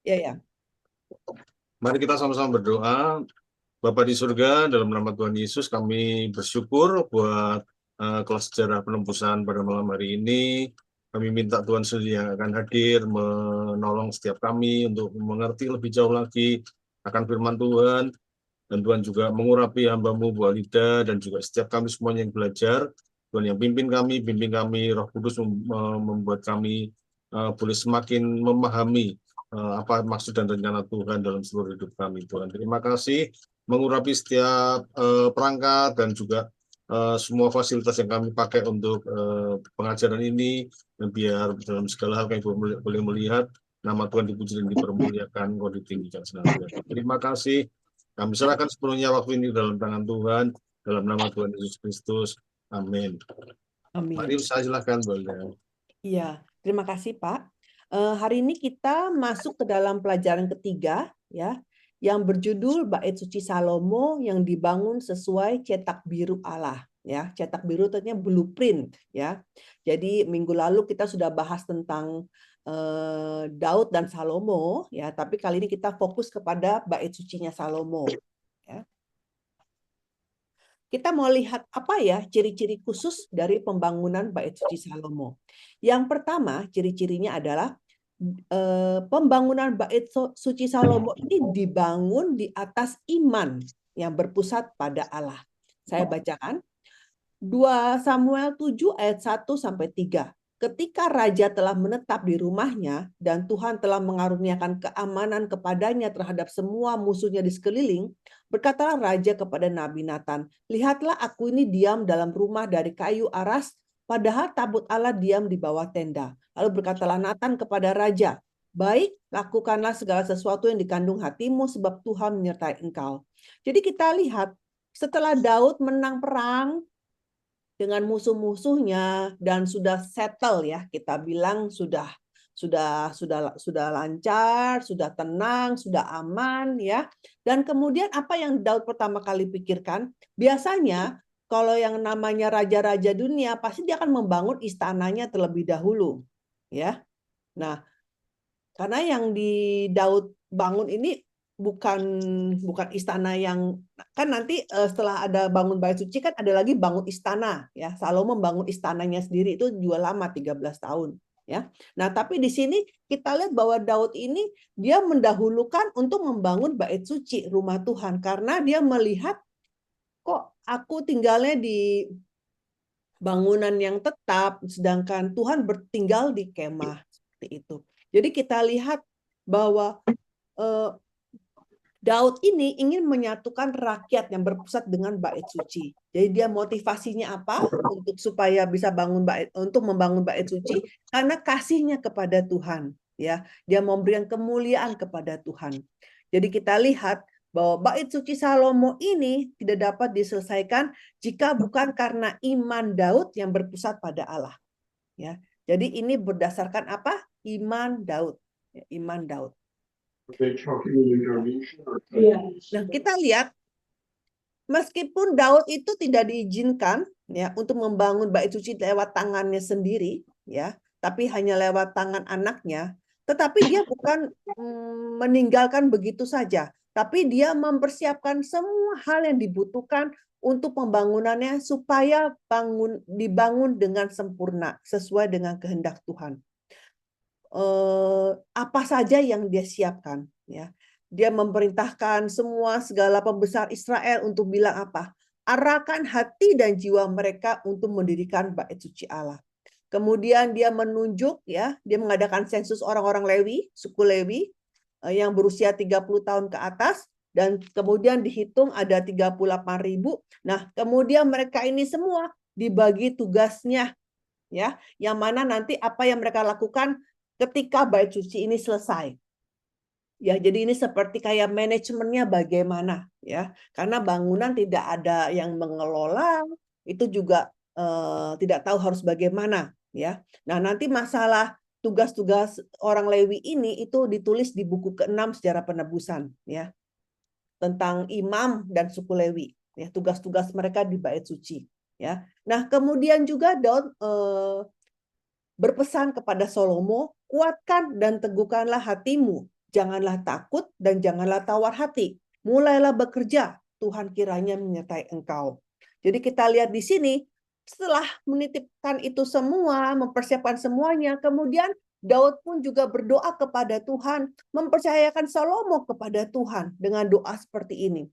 Ya, ya. Mari kita sama-sama berdoa. Bapa di surga, dalam nama Tuhan Yesus kami bersyukur buat kelas sejarah penembusan pada malam hari ini. Kami minta Tuhan sendiri yang akan hadir menolong setiap kami untuk mengerti lebih jauh lagi akan firman Tuhan. Dan Tuhan juga mengurapi hamba-Mu Bu Alida dan juga setiap kami semuanya yang belajar. Tuhan yang bimbing kami, Roh Kudus membuat kami boleh semakin memahami apa maksud dan rencana Tuhan dalam seluruh hidup kami. Tuhan, terima kasih mengurapi setiap perangkat dan juga semua fasilitas yang kami pakai untuk pengajaran ini, dan biar dalam segala hal kami boleh melihat nama Tuhan dipuji dan dipermuliakan, Engkau ditinggikan senantiasa. Terima kasih. Kami serahkan sepenuhnya waktu ini dalam tangan Tuhan, dalam nama Tuhan Yesus Kristus. Amin. Mari Amin. saya silakan, boleh. Iya, terima kasih Pak. Hari ini kita masuk ke dalam pelajaran ketiga, ya, yang berjudul Bait Suci Salomo yang dibangun sesuai cetak biru Allah. Ya, cetak biru artinya blueprint. Ya, jadi minggu lalu kita sudah bahas tentang Daud dan Salomo, ya, tapi kali ini kita fokus kepada bait sucinya Salomo. Ya. Kita mau lihat apa ya ciri-ciri khusus dari pembangunan bait suci Salomo. Yang pertama, ciri-cirinya adalah pembangunan bait suci Salomo ini dibangun di atas iman yang berpusat pada Allah. Saya bacakan 2 Samuel 7 ayat 1 sampai 3. Ketika raja telah menetap di rumahnya dan Tuhan telah mengaruniakan keamanan kepadanya terhadap semua musuhnya di sekeliling, berkatalah raja kepada Nabi Nathan, "Lihatlah aku ini diam dalam rumah dari kayu aras, padahal tabut Allah diam di bawah tenda." Lalu berkatalah Nathan kepada raja, "Baik, lakukanlah segala sesuatu yang dikandung hatimu sebab Tuhan menyertai engkau." Jadi kita lihat setelah Daud menang perang dengan musuh-musuhnya dan sudah settle, ya, kita bilang sudah lancar, sudah tenang, sudah aman, ya. Dan kemudian apa yang Daud pertama kali pikirkan? Biasanya kalau yang namanya raja-raja dunia pasti dia akan membangun istananya terlebih dahulu, ya. Nah, karena yang di Daud bangun ini bukan istana yang kan nanti setelah ada bangun bait suci kan ada lagi bangun istana, ya. Salomo membangun istananya sendiri itu juga lama 13 tahun, ya. Nah, tapi di sini kita lihat bahwa Daud ini dia mendahulukan untuk membangun bait suci rumah Tuhan karena dia melihat kok aku tinggalnya di bangunan yang tetap sedangkan Tuhan bertinggal di kemah seperti itu. Jadi kita lihat bahwa Daud ini ingin menyatukan rakyat yang berpusat dengan bait suci. Jadi dia motivasinya apa untuk supaya bisa untuk membangun bait suci karena kasihnya kepada Tuhan, ya. Dia memberikan kemuliaan kepada Tuhan. Jadi kita lihat bahwa bait suci Salomo ini tidak dapat diselesaikan jika bukan karena iman Daud yang berpusat pada Allah, ya. Jadi ini berdasarkan apa? Iman Daud, ya, iman Daud. Nah, kita lihat meskipun Daud itu tidak diizinkan, ya, untuk membangun bait suci lewat tangannya sendiri, ya, tapi hanya lewat tangan anaknya, tetapi dia bukan meninggalkan begitu saja, tapi dia mempersiapkan semua hal yang dibutuhkan untuk pembangunannya supaya dibangun dengan sempurna sesuai dengan kehendak Tuhan. Apa saja yang dia siapkan, ya. Dia memerintahkan segala pembesar Israel untuk bilang apa? Arahkan hati dan jiwa mereka untuk mendirikan bait suci Allah. Kemudian dia menunjuk, ya, dia mengadakan sensus orang-orang Lewi, suku Lewi yang berusia 30 tahun ke atas dan kemudian dihitung ada 38.000. Nah, kemudian mereka ini semua dibagi tugasnya, ya, yang mana nanti apa yang mereka lakukan ketika bait suci ini selesai. Ya, jadi ini seperti kayak manajemennya bagaimana, ya. Karena bangunan tidak ada yang mengelola, itu juga tidak tahu harus bagaimana, ya. Nah, nanti masalah tugas-tugas orang Lewi ini itu ditulis di buku ke-6 Sejarah Penebusan, ya. Tentang imam dan suku Lewi, ya, tugas-tugas mereka di bait suci, ya. Nah, kemudian juga Daud berpesan kepada Salomo, kuatkan dan teguhkanlah hatimu Janganlah takut dan janganlah tawar hati. Mulailah bekerja, Tuhan kiranya menyertai engkau. Jadi kita lihat di sini, setelah menitipkan itu semua, mempersiapkan semuanya, kemudian Daud pun juga berdoa kepada Tuhan, mempercayakan Salomo kepada Tuhan dengan doa seperti ini.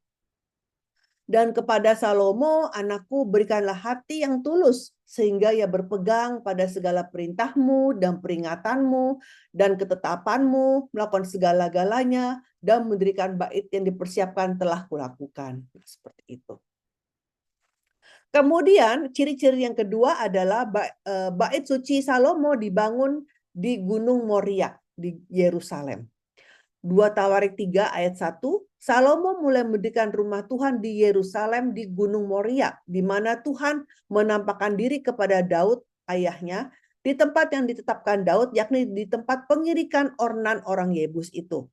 Dan kepada Salomo, anakku, berikanlah hati yang tulus, sehingga ia berpegang pada segala perintahmu dan peringatanmu dan ketetapanmu, melakukan segala-galanya, dan mendirikan bait yang dipersiapkan telah kulakukan. Seperti itu. Kemudian ciri-ciri yang kedua adalah bait suci Salomo dibangun di Gunung Moria di Yerusalem. 2 Tawarik 3 ayat 1, Salomo mulai mendirikan rumah Tuhan di Yerusalem di Gunung Moria, di mana Tuhan menampakkan diri kepada Daud ayahnya di tempat yang ditetapkan Daud, yakni di tempat pengirikan Ornan orang Yebus itu.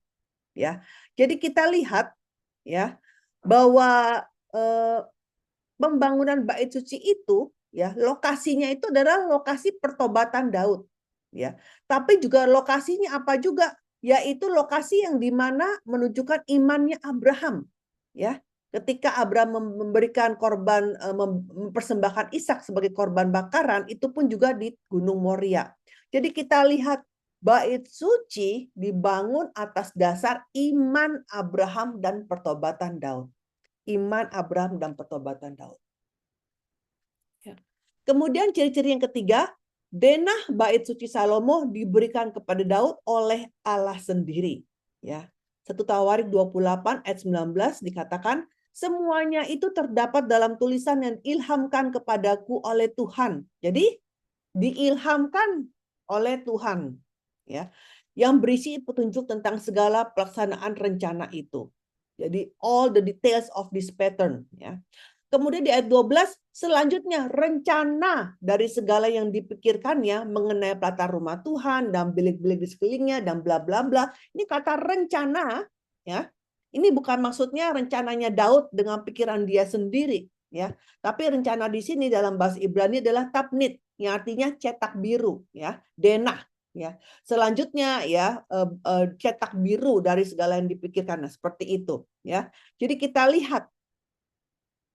Ya, jadi kita lihat ya bahwa pembangunan bait suci itu ya lokasinya itu adalah lokasi pertobatan Daud. Ya, tapi juga lokasinya apa juga? Yaitu lokasi yang dimana menunjukkan imannya Abraham, ya. Ketika Abraham memberikan korban, mempersembahkan Ishak sebagai korban bakaran, itu pun juga di Gunung Moria. Jadi kita lihat bait suci dibangun atas dasar iman Abraham dan pertobatan Daud. Iman Abraham dan pertobatan Daud. Kemudian ciri-ciri yang ketiga, denah bait suci Salomo diberikan kepada Daud oleh Allah sendiri. Ya, 1 Tawarik 28 ayat 19 dikatakan, semuanya itu terdapat dalam tulisan yang diilhamkan kepadaku oleh Tuhan. Jadi diilhamkan oleh Tuhan, ya, yang berisi petunjuk tentang segala pelaksanaan rencana itu. Jadi all the details of this pattern, ya. Kemudian di ayat 12, selanjutnya rencana dari segala yang dipikirkannya mengenai pelata rumah Tuhan dan bilik-bilik di sekelilingnya dan bla bla bla. Ini kata rencana, ya. Ini bukan maksudnya rencananya Daud dengan pikiran dia sendiri, ya. Tapi rencana di sini dalam bahasa Ibrani adalah tabnit, yang artinya cetak biru, ya, denah, ya. Selanjutnya ya cetak biru dari segala yang dipikirkan, nah, seperti itu, ya. Jadi kita lihat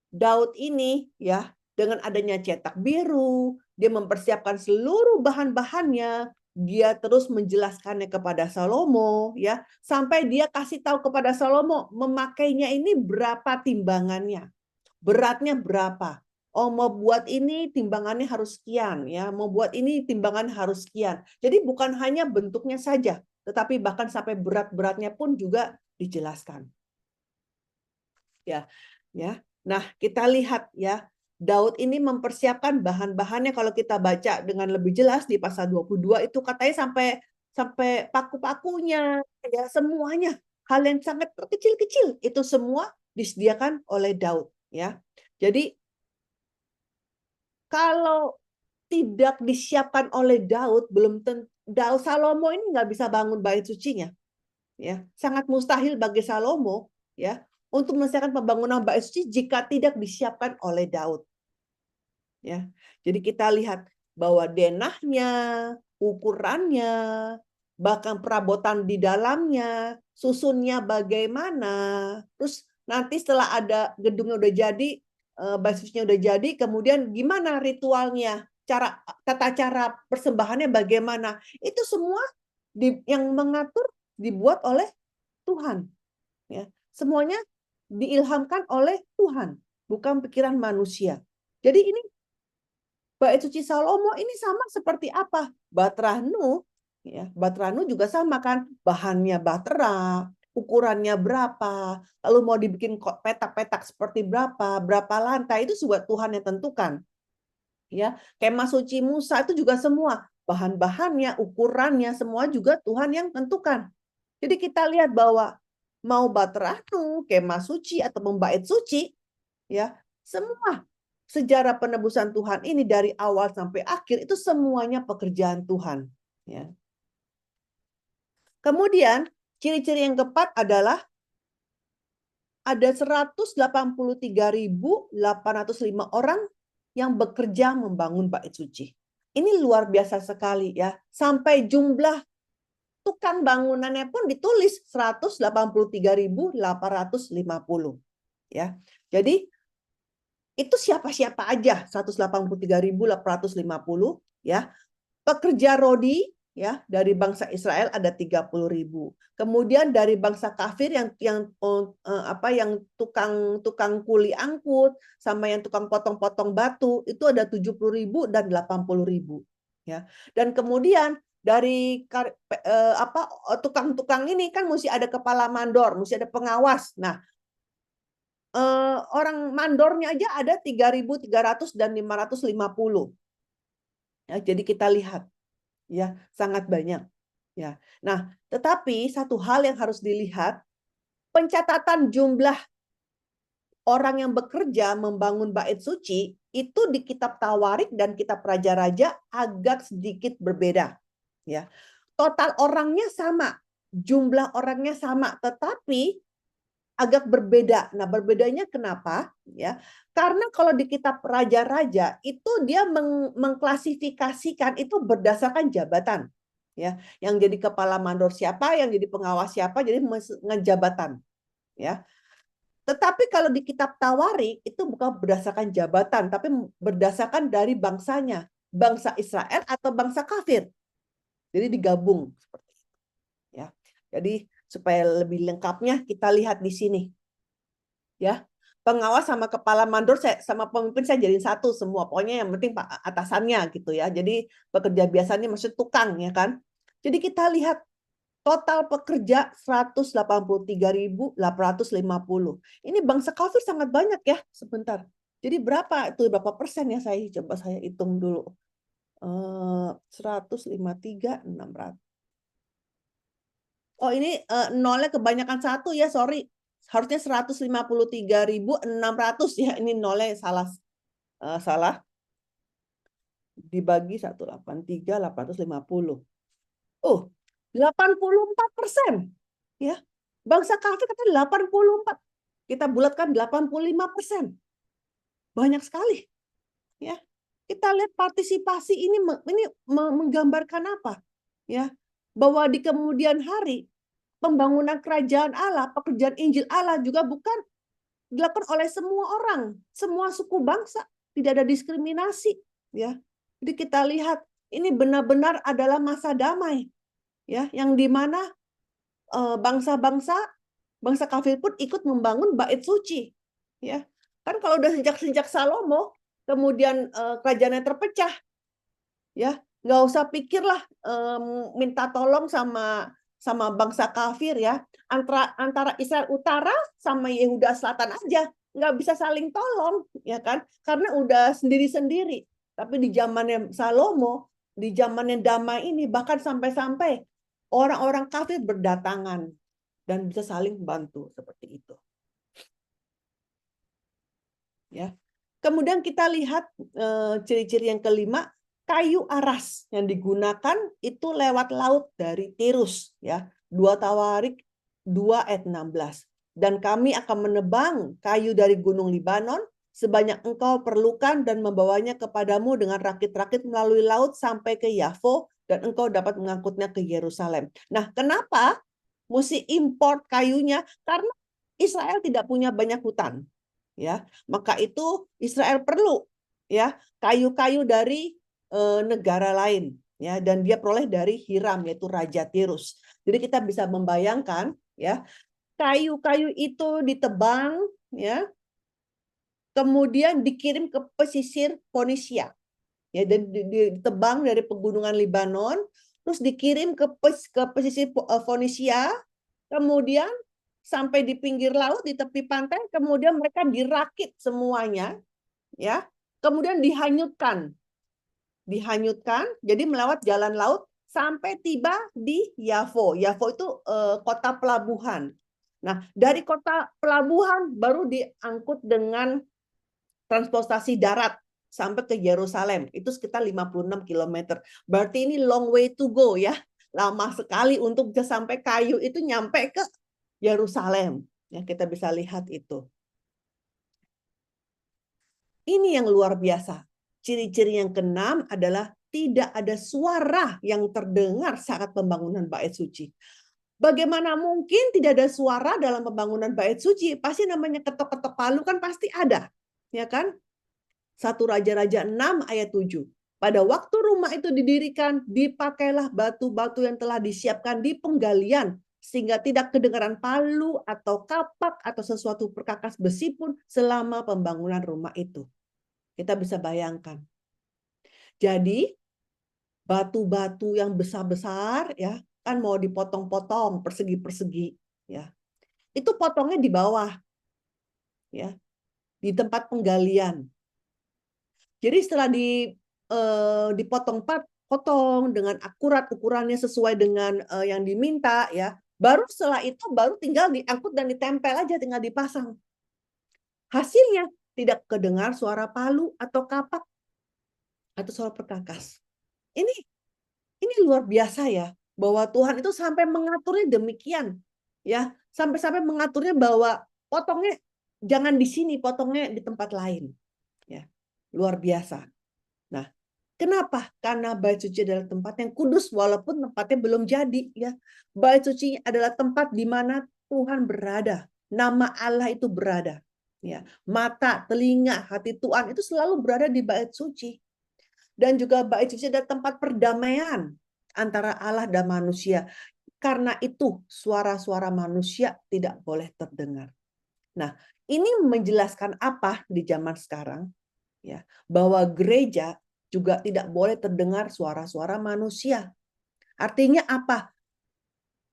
Daud ini ya dengan adanya cetak biru, dia mempersiapkan seluruh bahan-bahannya, dia terus menjelaskannya kepada Salomo ya, sampai dia kasih tahu kepada Salomo memakainya ini berapa timbangannya. Beratnya berapa? Oh, mau buat ini timbangannya harus sekian ya, mau buat ini timbangan harus sekian. Jadi bukan hanya bentuknya saja, tetapi bahkan sampai berat-beratnya pun juga dijelaskan. Ya. Ya. Nah, kita lihat ya, Daud ini mempersiapkan bahan-bahannya kalau kita baca dengan lebih jelas di pasal 22 itu katanya sampai paku-pakunya ya semuanya hal yang sangat kecil-kecil itu semua disediakan oleh Daud ya. Jadi kalau tidak disiapkan oleh Daud belum tentu Daud Salomo ini nggak bisa bangun bait sucinya ya. Sangat mustahil bagi Salomo ya untuk menyelesaikan pembangunan bait suci jika tidak disiapkan oleh Daud. Ya. Jadi kita lihat bahwa denahnya, ukurannya, bahkan perabotan di dalamnya, susunnya bagaimana. Terus nanti setelah ada gedungnya udah jadi, bait sucinya udah jadi, kemudian gimana ritualnya, tata cara persembahannya bagaimana. Itu semua yang mengatur dibuat oleh Tuhan. Ya. Semuanya diilhamkan oleh Tuhan, bukan pikiran manusia. Jadi ini bait suci Salomo ini sama seperti apa? Batrahnu, ya, Batrahnu juga sama kan, bahannya batra, ukurannya berapa, lalu mau dibikin petak-petak seperti berapa lantai itu juga Tuhan yang tentukan. Ya, kemah suci Musa itu juga semua bahan-bahannya, ukurannya semua juga Tuhan yang tentukan. Jadi kita lihat bahwa mau batrahnu, kemah suci atau membait suci, ya semua sejarah penebusan Tuhan ini dari awal sampai akhir itu semuanya pekerjaan Tuhan. Ya. Kemudian ciri-ciri yang keempat adalah ada 183.805 orang yang bekerja membangun bait suci. Ini luar biasa sekali ya. Sampai jumlah tukang bangunannya pun ditulis 183.850 ya. Jadi itu siapa-siapa aja 183.850 ya. Pekerja rodi ya dari bangsa Israel ada 30.000. Kemudian dari bangsa kafir yang tukang kuli angkut sama yang tukang potong-potong batu itu ada 70.000 dan 80.000 ya. Dan kemudian dari tukang-tukang ini kan mesti ada kepala mandor, mesti ada pengawas. Nah, orang mandornya aja ada 3.300 dan 550. Ya, jadi kita lihat ya, sangat banyak. Ya. Nah, tetapi satu hal yang harus dilihat, pencatatan jumlah orang yang bekerja membangun bait suci itu di kitab Tawarik dan kitab Raja-Raja agak sedikit berbeda. Ya. Total orangnya sama, jumlah orangnya sama, tetapi agak berbeda. Nah, berbedanya kenapa? Ya, karena kalau di kitab Raja-Raja itu dia mengklasifikasikan itu berdasarkan jabatan. Ya, yang jadi kepala mandor siapa, yang jadi pengawas siapa, jadi ngejabatan. Ya. Tetapi kalau di kitab Tawarik itu bukan berdasarkan jabatan, tapi berdasarkan dari bangsanya, bangsa Israel atau bangsa kafir. Jadi digabung seperti itu. Ya. Jadi supaya lebih lengkapnya kita lihat di sini. Ya, pengawas sama kepala mandor sama pemimpin saya jadiin satu semua, pokoknya yang penting pak atasannya gitu ya. Jadi pekerja biasanya maksud tukang ya kan. Jadi kita lihat total pekerja 183.850. Ini bangsa kafir sangat banyak ya. Sebentar, jadi berapa itu, berapa persen ya, saya coba saya hitung dulu. 153.600. Oh ini nolnya kebanyakan satu ya, sorry. Harusnya 153.600 ya, ini nolnya salah. Dibagi 183.850. 84%. Ya. Bangsa kafir kata 84. Kita bulatkan 85%. Banyak sekali. Ya. Kita lihat partisipasi ini menggambarkan apa? Ya. Bahwa di kemudian hari pembangunan kerajaan Allah, pekerjaan Injil Allah juga bukan dilakukan oleh semua orang, semua suku bangsa, tidak ada diskriminasi, ya. Jadi kita lihat ini benar-benar adalah masa damai, ya, yang dimana bangsa-bangsa kafir pun ikut membangun bait suci, ya. Kan kalau udah sejak Salomo, kemudian kerajaannya terpecah, ya, nggak usah pikirlah minta tolong sama bangsa kafir ya, antara Israel Utara sama Yehuda Selatan aja nggak bisa saling tolong ya kan, karena udah sendiri-sendiri. Tapi di zamannya Salomo, di zamannya damai ini, bahkan sampai-sampai orang-orang kafir berdatangan dan bisa saling bantu seperti itu. Ya. Kemudian kita lihat ciri-ciri yang kelima, kayu aras yang digunakan itu lewat laut dari Tirus ya. 2 Tawarik 2 ayat 16. Dan kami akan menebang kayu dari gunung Libanon sebanyak engkau perlukan dan membawanya kepadamu dengan rakit-rakit melalui laut sampai ke Yafo dan engkau dapat mengangkutnya ke Yerusalem. Nah, kenapa mesti import kayunya? Karena Israel tidak punya banyak hutan. Ya, maka itu Israel perlu ya kayu-kayu dari negara lain ya, dan dia peroleh dari Hiram yaitu Raja Tirus. Jadi kita bisa membayangkan ya, kayu-kayu itu ditebang ya, kemudian dikirim ke pesisir Fonisia ya, dan ditebang dari pegunungan Libanon, terus dikirim ke pesisir Fonisia, kemudian sampai di pinggir laut di tepi pantai, kemudian mereka dirakit semuanya ya, kemudian dihanyutkan, jadi melewat jalan laut sampai tiba di Yafo. Yafo itu kota pelabuhan. Nah, dari kota pelabuhan baru diangkut dengan transportasi darat sampai ke Yerusalem. Itu sekitar 56 km. Berarti ini long way to go ya. Lama sekali untuk bisa sampai kayu itu nyampe ke Yerusalem. Ya, kita bisa lihat itu. Ini yang luar biasa. Ciri-ciri yang keenam adalah tidak ada suara yang terdengar saat pembangunan bait suci. Bagaimana mungkin tidak ada suara dalam pembangunan bait suci? Pasti namanya ketok-ketok palu kan pasti ada, ya kan? 1 Raja-Raja 6 ayat 7. Pada waktu rumah itu didirikan, dipakailah batu-batu yang telah disiapkan di penggalian, sehingga tidak kedengaran palu atau kapak atau sesuatu perkakas besi pun selama pembangunan rumah itu. Kita bisa bayangkan. Jadi, batu-batu yang besar-besar, ya, kan mau dipotong-potong persegi-persegi, ya. Itu potongnya di bawah, ya, di tempat penggalian. Jadi setelah potong dengan akurat ukurannya sesuai dengan yang diminta, ya. Baru setelah itu baru tinggal diangkut dan ditempel aja, tinggal dipasang. Hasilnya tidak kedengar suara palu atau kapak atau suara perkakas. Ini luar biasa ya, bahwa Tuhan itu sampai mengaturnya demikian, ya, sampai mengaturnya bahwa potongnya jangan di sini, potongnya di tempat lain, ya, luar biasa. Nah, kenapa? Karena bait suci adalah tempat yang kudus walaupun tempatnya belum jadi, ya. Bait suci adalah tempat di mana Tuhan berada, nama Allah itu berada, ya. Mata, telinga, hati Tuhan itu selalu berada di bait suci. Dan juga bait suci adalah tempat perdamaian antara Allah dan manusia. Karena itu suara-suara manusia tidak boleh terdengar. Nah, ini menjelaskan apa di zaman sekarang? Ya, bahwa gereja juga tidak boleh terdengar suara-suara manusia. Artinya apa?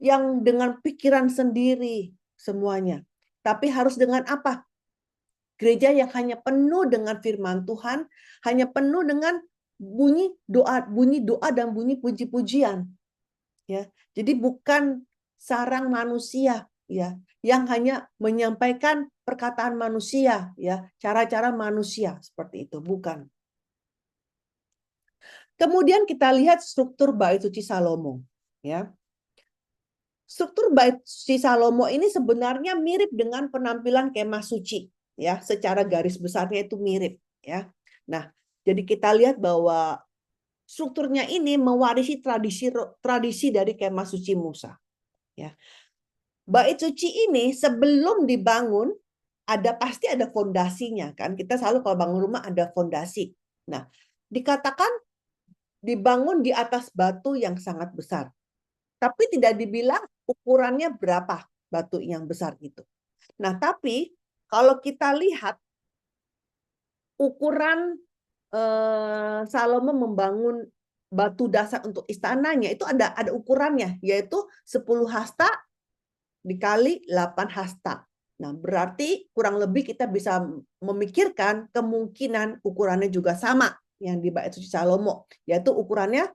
Yang dengan pikiran sendiri semuanya. Tapi harus dengan apa? Gereja yang hanya penuh dengan firman Tuhan, hanya penuh dengan bunyi doa dan bunyi puji-pujian. Ya. Jadi bukan sarang manusia, ya, yang hanya menyampaikan perkataan manusia, ya, cara-cara manusia seperti itu, bukan. Kemudian kita lihat struktur bait suci Salomo, ya. Struktur bait suci Salomo ini sebenarnya mirip dengan penampilan kemah suci, ya, secara garis besarnya itu mirip, ya. Nah, jadi kita lihat bahwa strukturnya ini mewarisi tradisi dari kemah suci Musa, ya. Bait suci ini sebelum dibangun pasti ada fondasinya, kan? Kita selalu kalau bangun rumah ada fondasi. Nah, dikatakan dibangun di atas batu yang sangat besar. Tapi tidak dibilang ukurannya berapa batu yang besar itu. Nah, tapi kalau kita lihat ukuran Salomo membangun batu dasar untuk istananya itu ada ukurannya, yaitu 10 hasta dikali 8 hasta. Nah, berarti kurang lebih kita bisa memikirkan kemungkinan ukurannya juga sama yang di bait suci Salomo, yaitu ukurannya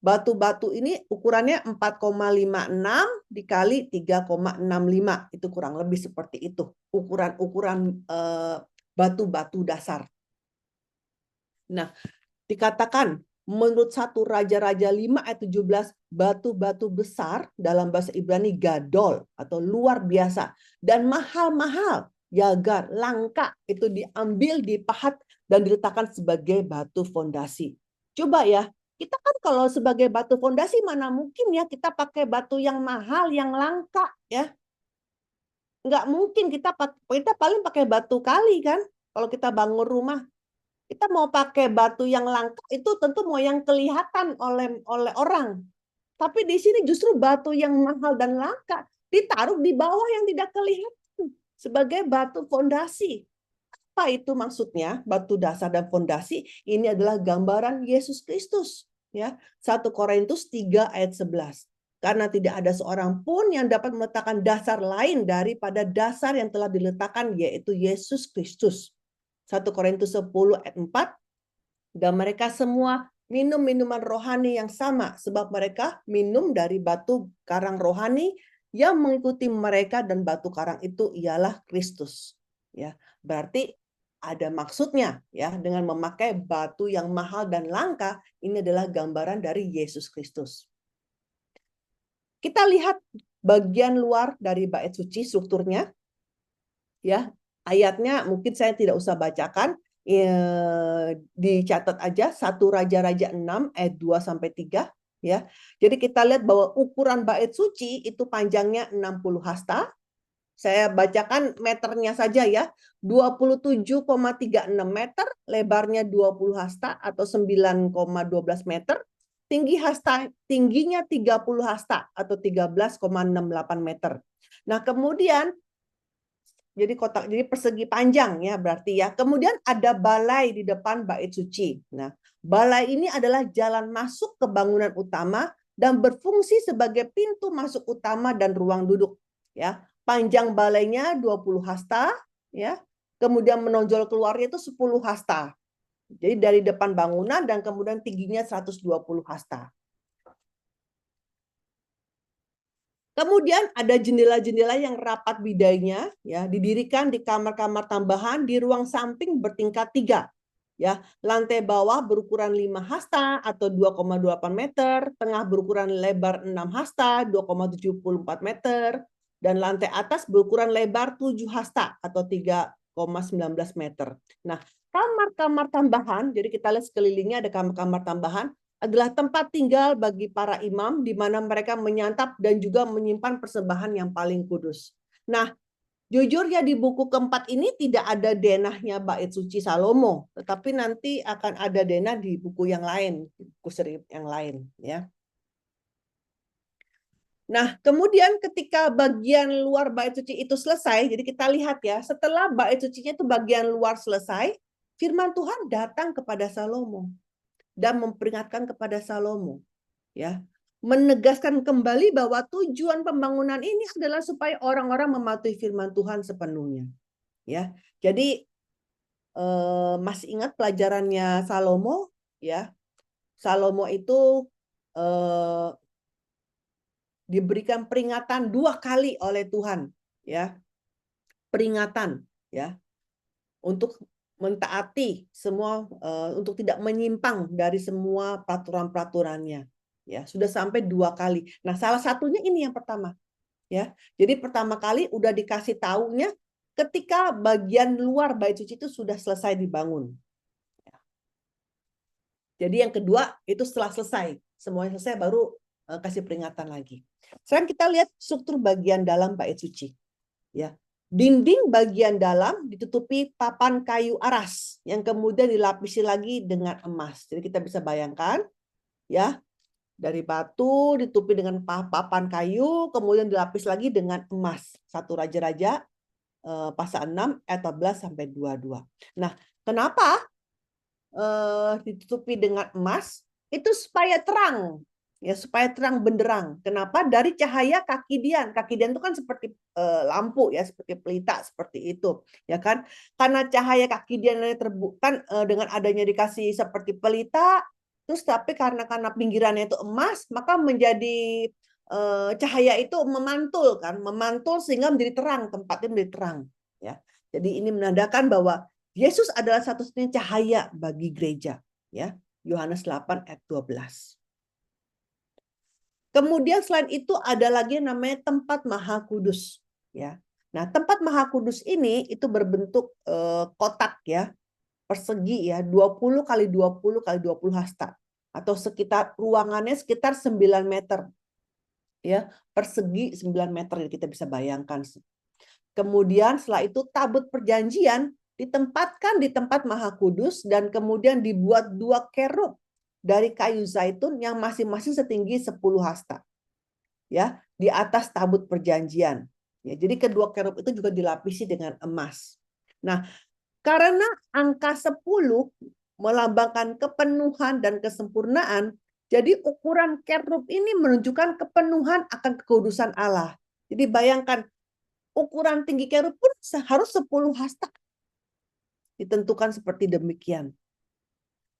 batu-batu ini ukurannya 4,56 dikali 3,65. Itu kurang lebih seperti itu. Ukuran batu-batu dasar. Nah, dikatakan menurut 1 Raja-Raja 5 ayat 17, batu-batu besar dalam bahasa Ibrani gadol atau luar biasa. Dan mahal-mahal, yagar, langka, itu diambil, dipahat, dan diletakkan sebagai batu fondasi. Coba ya, kita kan kalau sebagai batu fondasi mana mungkin ya kita pakai batu yang mahal, yang langka ya. Nggak mungkin kita paling pakai batu kali kan kalau kita bangun rumah. Kita mau pakai batu yang langka itu tentu mau yang kelihatan oleh orang. Tapi di sini justru batu yang mahal dan langka ditaruh di bawah yang tidak kelihatan sebagai batu fondasi. Apa itu maksudnya? Batu dasar dan fondasi ini adalah gambaran Yesus Kristus. Ya, 1 Korintus 3 ayat 11. Karena tidak ada seorang pun yang dapat meletakkan dasar lain daripada dasar yang telah diletakkan, yaitu Yesus Kristus. 1 Korintus 10 ayat 4. Dan mereka semua minum minuman rohani yang sama, sebab mereka minum dari batu karang rohani yang mengikuti mereka, dan batu karang itu ialah Kristus. Ya, berarti ada maksudnya ya dengan memakai batu yang mahal dan langka. Ini adalah gambaran dari Yesus Kristus. Kita lihat bagian luar dari bait suci strukturnya. Ya, ayatnya mungkin saya tidak usah bacakan. dicatat aja 1 Raja-Raja 6 ayat 2-3 ya. Jadi kita lihat bahwa ukuran bait suci itu panjangnya 60 hasta. Saya bacakan meternya saja ya. 27,36 meter, lebarnya 20 hasta atau 9,12 meter. Tingginya 30 hasta atau 13,68 meter. Nah, kemudian jadi persegi panjang ya berarti ya. Kemudian ada balai di depan bait suci. Nah, balai ini adalah jalan masuk ke bangunan utama dan berfungsi sebagai pintu masuk utama dan ruang duduk ya. Panjang balainya 20 hasta ya. Kemudian menonjol keluarnya itu 10 hasta. Jadi dari depan bangunan dan kemudian tingginya 120 hasta. Kemudian ada jendela-jendela yang rapat bidainya, ya, didirikan di kamar-kamar tambahan di ruang samping bertingkat 3. Ya, lantai bawah berukuran 5 hasta atau 2,28 meter, tengah berukuran lebar 6 hasta 2,74 meter, dan lantai atas berukuran lebar 7 hasta atau 3,19 meter. Nah, kamar-kamar tambahan, jadi kita lihat sekelilingnya ada kamar-kamar tambahan, adalah tempat tinggal bagi para imam di mana mereka menyantap dan juga menyimpan persembahan yang paling kudus. Nah, jujur ya di buku keempat ini tidak ada denahnya bait suci Salomo, tetapi nanti akan ada denah di buku yang lain, buku seri yang lain ya. Nah, kemudian ketika bagian luar bait suci itu selesai, jadi kita lihat ya, setelah bait sucinya itu bagian luar selesai, firman Tuhan datang kepada Salomo dan memperingatkan kepada Salomo, ya, menegaskan kembali bahwa tujuan pembangunan ini adalah supaya orang-orang mematuhi firman Tuhan sepenuhnya, ya. Jadi masih ingat pelajarannya Salomo, ya? Salomo itu diberikan peringatan 2 kali oleh Tuhan, ya, peringatan, ya, untuk mentaati semua, untuk tidak menyimpang dari semua peraturan-peraturannya. Ya, sudah sampai 2 kali. Nah, salah satunya ini yang pertama. Ya, jadi pertama kali udah dikasih taunya ketika bagian luar bait suci itu sudah selesai dibangun. Jadi yang kedua itu setelah selesai, semuanya selesai baru kasih peringatan lagi. Sekarang kita lihat struktur bagian dalam bait suci. Ya, dinding bagian dalam ditutupi papan kayu aras yang kemudian dilapisi lagi dengan emas. Jadi kita bisa bayangkan ya, dari batu ditutupi dengan papan kayu, kemudian dilapis lagi dengan emas. 1 Raja-Raja pasal 6 ayat 14-22. Nah, kenapa ditutupi dengan emas? Itu supaya terang. Ya, supaya terang benderang. Kenapa? Dari cahaya kaki dian. Kaki dian itu kan seperti lampu ya, seperti pelita seperti itu, ya kan? Karena cahaya kaki dian kan dengan adanya dikasih seperti pelita, terus tapi karena pinggirannya itu emas, maka menjadi cahaya itu memantul kan, memantul sehingga menjadi terang, tempatnya menjadi terang, ya. Jadi ini menandakan bahwa Yesus adalah satu-satunya cahaya bagi gereja, ya. Yohanes 8 ayat 12. Kemudian selain itu ada lagi yang namanya tempat maha kudus, ya. Nah, tempat maha kudus ini itu berbentuk kotak ya, persegi ya, 20 kali 20 kali 20 hasta atau sekitar ruangannya sekitar 9 meter. Ya, persegi 9 meter kita bisa bayangkan. Kemudian setelah itu tabut perjanjian ditempatkan di tempat maha kudus dan kemudian dibuat 2 kerub dari kayu zaitun yang masing-masing setinggi 10 hasta. Ya, di atas tabut perjanjian. Ya, jadi kedua kerub itu juga dilapisi dengan emas. Nah, karena angka 10 melambangkan kepenuhan dan kesempurnaan, jadi ukuran kerub ini menunjukkan kepenuhan akan kekudusan Allah. Jadi bayangkan, ukuran tinggi kerub pun harus 10 hasta. Ditentukan seperti demikian.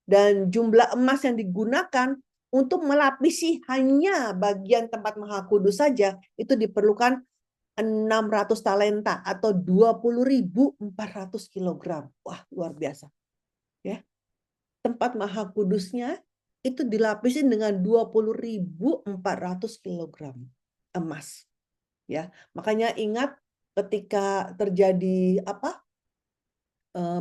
Dan jumlah emas yang digunakan untuk melapisi hanya bagian tempat maha kudus saja itu diperlukan 600 talenta atau 20.400 kilogram. Wah, luar biasa. Ya. Tempat maha kudusnya itu dilapisin dengan 20.400 kilogram emas. Ya, makanya ingat ketika terjadi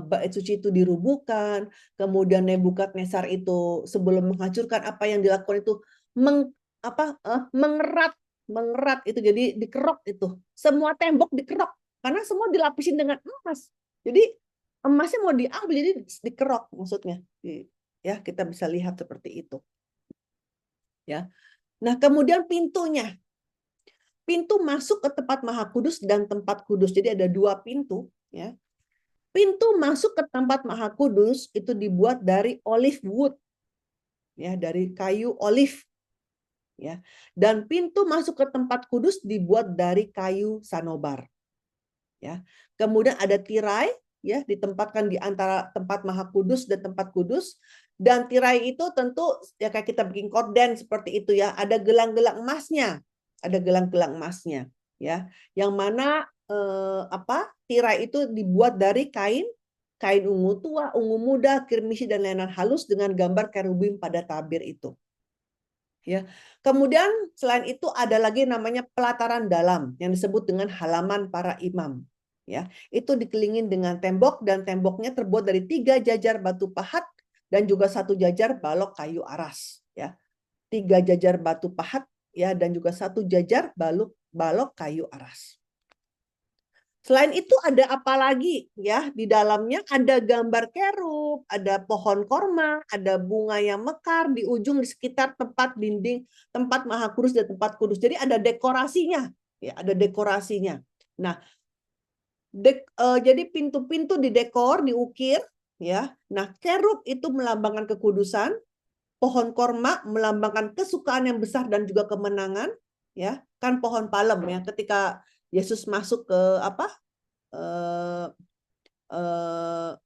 bait suci itu dirubuhkan, kemudian Nebukadnezar itu sebelum menghancurkan apa yang dilakukan itu mengerat itu, jadi dikerok itu. Semua tembok dikerok karena semua dilapisin dengan emas. Jadi emasnya mau diambil, jadi dikerok maksudnya. Ya, kita bisa lihat seperti itu. Ya. Nah, kemudian pintunya. Pintu masuk ke tempat Maha Kudus dan tempat kudus. Jadi ada 2 pintu, ya. Pintu masuk ke tempat Maha Kudus itu dibuat dari olive wood, ya, dari kayu olive, ya. Dan pintu masuk ke tempat kudus dibuat dari kayu sanobar, ya. Kemudian ada tirai, ya, ditempatkan di antara tempat Maha Kudus dan tempat kudus. Dan tirai itu tentu ya kayak kita bikin korden seperti itu, ya. Ada gelang-gelang emasnya, ya. Yang mana tirai itu dibuat dari kain ungu tua, ungu muda, kirmisi dan lenan halus dengan gambar kerubim pada tabir itu. Ya. Kemudian selain itu ada lagi namanya pelataran dalam yang disebut dengan halaman para imam. Ya, itu dikelilingin dengan tembok dan temboknya terbuat dari 3 jajar batu pahat dan juga 1 jajar balok kayu aras. Ya, 3 jajar batu pahat, ya, dan juga 1 jajar balok kayu aras. Selain itu ada apa lagi, ya? Di dalamnya ada gambar kerub, ada pohon korma, ada bunga yang mekar di ujung di sekitar tempat dinding, tempat Maha Kudus dan tempat kudus. Jadi ada dekorasinya, ya, ada dekorasinya. Nah, jadi pintu-pintu didekor, diukir, ya. Nah, kerub itu melambangkan kekudusan, pohon korma melambangkan kesukaan yang besar dan juga kemenangan, ya. Kan pohon palem, ya, ketika Yesus masuk ke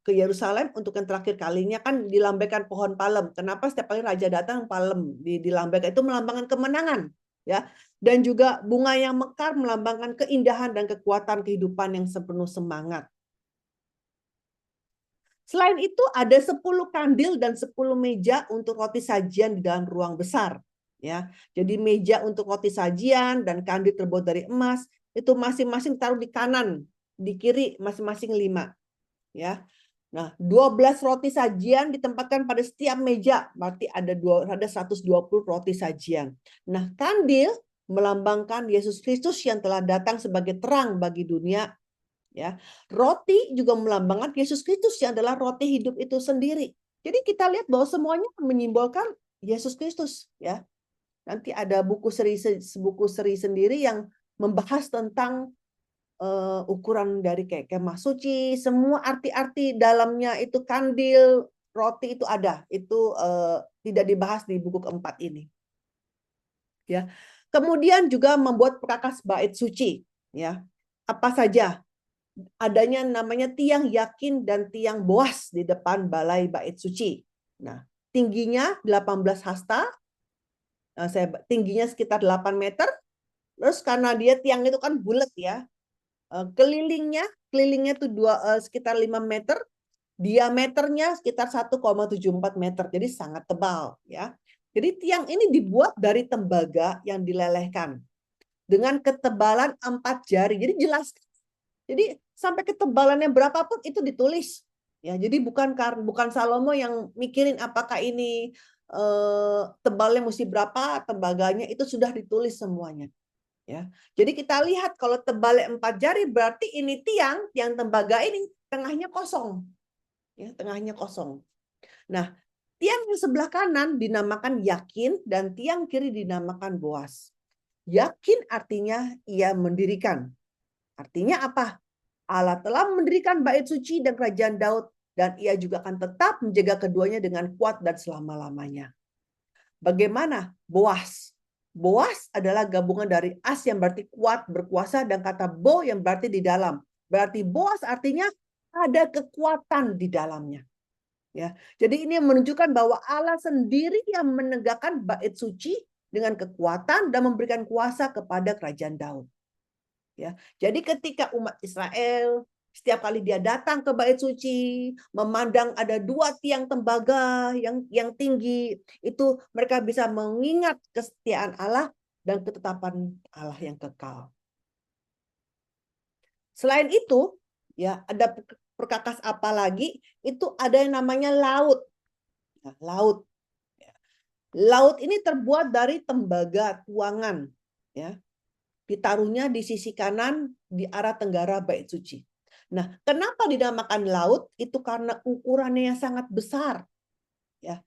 ke Yerusalem untuk yang terakhir kalinya kan dilambaikan pohon palem. Kenapa setiap kali raja datang palem dilambaikan? Itu melambangkan kemenangan, ya. Dan juga bunga yang mekar melambangkan keindahan dan kekuatan kehidupan yang sepenuh semangat. Selain itu ada 10 kandil dan 10 meja untuk roti sajian di dalam ruang besar, ya. Jadi meja untuk roti sajian dan kandil terbuat dari emas itu masing-masing taruh di kanan, di kiri masing-masing 5, ya. Nah, 12 roti sajian ditempatkan pada setiap meja, berarti ada 120 roti sajian. Nah, kandil melambangkan Yesus Kristus yang telah datang sebagai terang bagi dunia, ya. Roti juga melambangkan Yesus Kristus yang adalah roti hidup itu sendiri. Jadi kita lihat bahwa semuanya menyimbolkan Yesus Kristus, ya. Nanti ada buku seri sendiri yang membahas tentang ukuran dari kayak kemah suci, semua arti-arti dalamnya itu kandil, roti itu ada. Itu tidak dibahas di buku keempat ini. Ya. Kemudian juga membuat perkakas bait suci, ya. Apa saja? Adanya namanya tiang yakin dan tiang boas di depan balai bait suci. Nah, tingginya 18 hasta, tingginya sekitar 8 meter. Terus karena dia tiang itu kan bulat, ya, kelilingnya itu sekitar 5 meter, diameternya sekitar 1,74 meter, jadi sangat tebal, ya. Jadi tiang ini dibuat dari tembaga yang dilelehkan dengan ketebalan 4 jari. Jadi jelas. Jadi sampai ketebalannya berapapun itu ditulis, ya. Jadi bukan Salomo yang mikirin apakah ini tebalnya mesti berapa, tembaganya itu sudah ditulis semuanya, ya. Jadi kita lihat kalau tebalnya 4 jari berarti ini tiang tembaga ini tengahnya kosong, ya, tengahnya kosong. Nah, tiang yang sebelah kanan dinamakan yakin dan tiang kiri dinamakan boas. Yakin artinya ia mendirikan. Artinya apa? Allah telah mendirikan bait suci dan kerajaan Daud dan ia juga akan tetap menjaga keduanya dengan kuat dan selama-lamanya. Bagaimana Boas? Boas adalah gabungan dari as yang berarti kuat, berkuasa, dan kata bo yang berarti di dalam. Berarti Boas artinya ada kekuatan di dalamnya. Ya, jadi ini menunjukkan bahwa Allah sendiri yang menegakkan bait suci dengan kekuatan dan memberikan kuasa kepada kerajaan Daud. Ya, jadi ketika umat Israel setiap kali dia datang ke bait suci, memandang ada 2 tiang tembaga yang tinggi, itu mereka bisa mengingat kesetiaan Allah dan ketetapan Allah yang kekal. Selain itu, ya, ada memperkakas apa lagi? Itu ada yang namanya laut. Nah, laut. Laut ini terbuat dari tembaga tuangan, ya. Ditaruhnya di sisi kanan di arah tenggara bait suci. Nah, kenapa dinamakan laut? Itu karena ukurannya yang sangat besar, ya.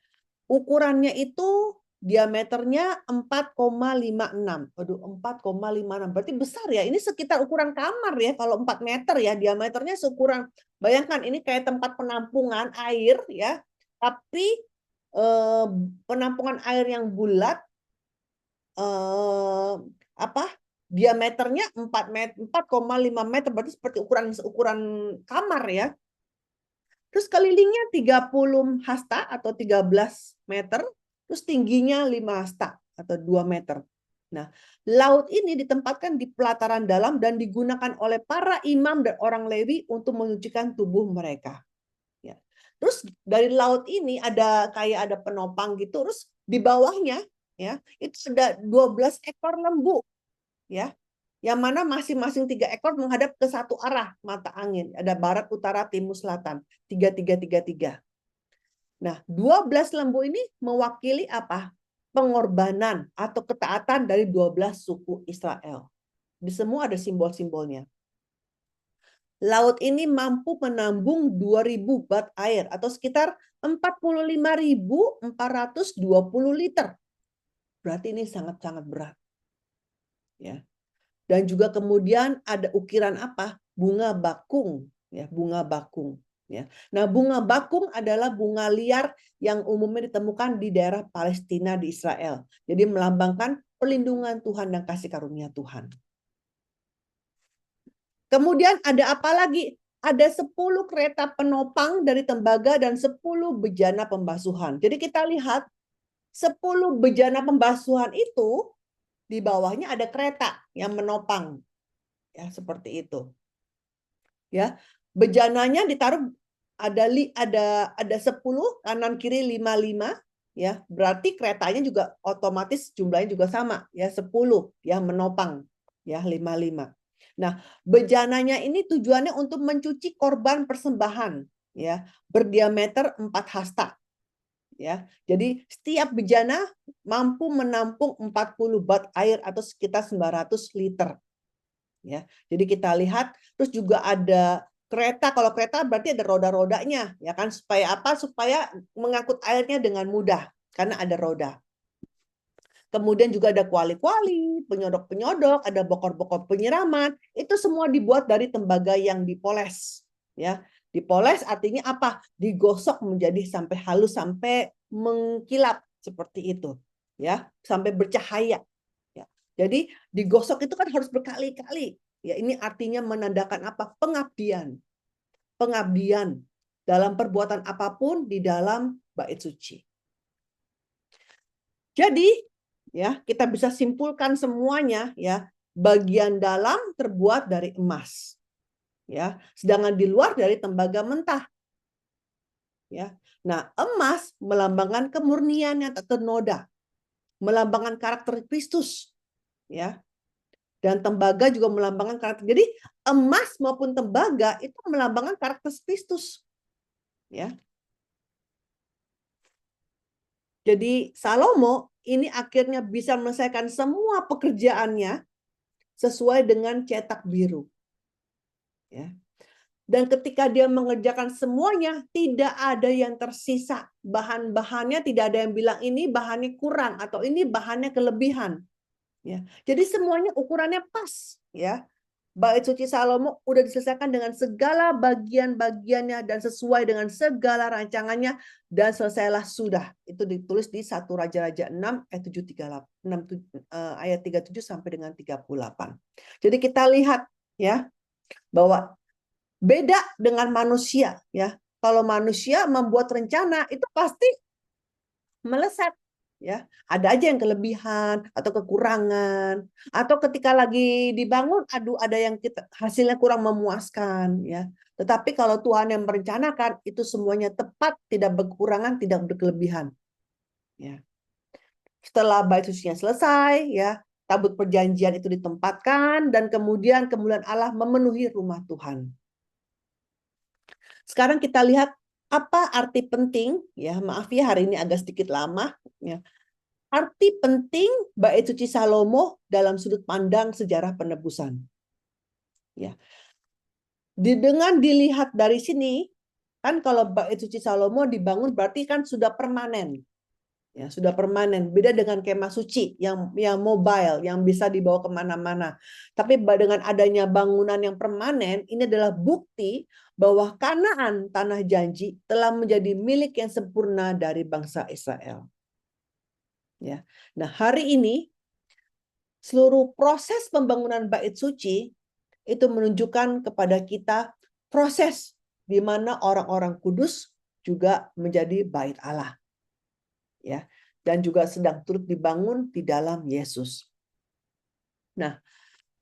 Ukurannya itu diameternya 4,56. Waduh, 4,56. Berarti besar ya. Ini sekitar ukuran kamar ya. Kalau 4 meter ya, diameternya seukuran. Bayangkan ini kayak tempat penampungan air ya. Tapi penampungan air yang bulat apa? Diameternya 4,5 meter. Berarti seperti ukuran kamar ya. Terus kelilingnya 30 hasta atau 13 meter, terus tingginya 5 hasta atau 2 meter. Nah, laut ini ditempatkan di pelataran dalam dan digunakan oleh para imam dan orang Lewi untuk menyucikan tubuh mereka. Ya. Terus dari laut ini ada penopang gitu, terus di bawahnya ya itu ada 12 ekor lembu, ya. Yang mana masing-masing 3 ekor menghadap ke satu arah mata angin. Ada barat, utara, timur, selatan. 3, 3, 3, 3. Nah, 12 lembu ini mewakili apa? Pengorbanan atau ketaatan dari 12 suku Israel. Di semua ada simbol-simbolnya. Laut ini mampu menampung 2.000 bat air atau sekitar 45.420 liter. Berarti ini sangat-sangat berat. Ya. Dan juga kemudian ada ukiran apa? Bunga bakung, ya, bunga bakung, ya. Nah, bunga bakung adalah bunga liar yang umumnya ditemukan di daerah Palestina di Israel. Jadi melambangkan perlindungan Tuhan dan kasih karunia Tuhan. Kemudian ada apa lagi? Ada 10 kereta penopang dari tembaga dan 10 bejana pembasuhan. Jadi kita lihat 10 bejana pembasuhan itu di bawahnya ada kereta yang menopang. Ya, seperti itu. Ya, bejananya ditaruh ada 10, kanan kiri 5, ya. Berarti keretanya juga otomatis jumlahnya juga sama, ya, 10 yang menopang, ya, 5. Nah, bejananya ini tujuannya untuk mencuci korban persembahan, ya, berdiameter 4 hasta. Ya. Jadi setiap bejana mampu menampung 40 bat air atau sekitar 900 liter. Ya. Jadi kita lihat terus juga ada kereta. Kalau kereta berarti ada roda-rodanya, ya kan? Supaya apa? Supaya mengangkut airnya dengan mudah karena ada roda. Kemudian juga ada kuali-kuali, penyodok-penyodok, ada bokor-bokor penyiraman. Itu semua dibuat dari tembaga yang dipoles, ya. Dipoles artinya apa? Digosok menjadi sampai halus, sampai mengkilap seperti itu, ya, sampai bercahaya. Ya. Jadi digosok itu kan harus berkali-kali. Ya, ini artinya menandakan apa? Pengabdian. Pengabdian dalam perbuatan apapun di dalam bait suci. Jadi, ya, kita bisa simpulkan semuanya, ya. Bagian dalam terbuat dari emas. Ya, sedangkan di luar dari tembaga mentah. Ya. Nah, emas melambangkan kemurnian yang tak ternoda, melambangkan karakter Kristus, ya. Dan tembaga juga melambangkan karakter. Jadi emas maupun tembaga itu melambangkan karakter Kristus, ya. Jadi Salomo ini akhirnya bisa menyelesaikan semua pekerjaannya sesuai dengan cetak biru, ya. Dan ketika dia mengerjakan semuanya, tidak ada yang tersisa. Bahan-bahannya tidak ada yang bilang ini bahannya kurang atau ini bahannya kelebihan. Ya. Jadi semuanya ukurannya pas. Ya. Bait suci Salomo udah diselesaikan dengan segala bagian-bagiannya dan sesuai dengan segala rancangannya dan selesailah sudah. Itu ditulis di 1 Raja-Raja 6 ayat 37 sampai dengan 38. Jadi kita lihat ya bahwa beda dengan manusia ya. Kalau manusia membuat rencana itu pasti meleset ya. Ada aja yang kelebihan atau kekurangan atau ketika lagi dibangun ada yang hasilnya kurang memuaskan ya. Tetapi kalau Tuhan yang merencanakan itu semuanya tepat, tidak berkekurangan, tidak berkelebihan. Ya. Setelah bait sucinya selesai ya, tabut perjanjian itu ditempatkan dan kemudian kemuliaan Allah memenuhi rumah Tuhan. Sekarang kita lihat apa arti penting, ya maaf ya hari ini agak sedikit lama, ya. Arti penting bait suci Salomo dalam sudut pandang sejarah penebusan. Ya. Dengan dilihat dari sini, kan kalau bait suci Salomo dibangun berarti kan sudah permanen. Ya, sudah permanen. Beda dengan kemah suci yang mobile, yang bisa dibawa kemana-mana. Tapi dengan adanya bangunan yang permanen, ini adalah bukti bahwa Kanaan, tanah janji, telah menjadi milik yang sempurna dari bangsa Israel. Ya. Nah, hari ini seluruh proses pembangunan bait suci itu menunjukkan kepada kita proses di mana orang-orang kudus juga menjadi bait Allah. Ya, dan juga sedang turut dibangun di dalam Yesus. Nah,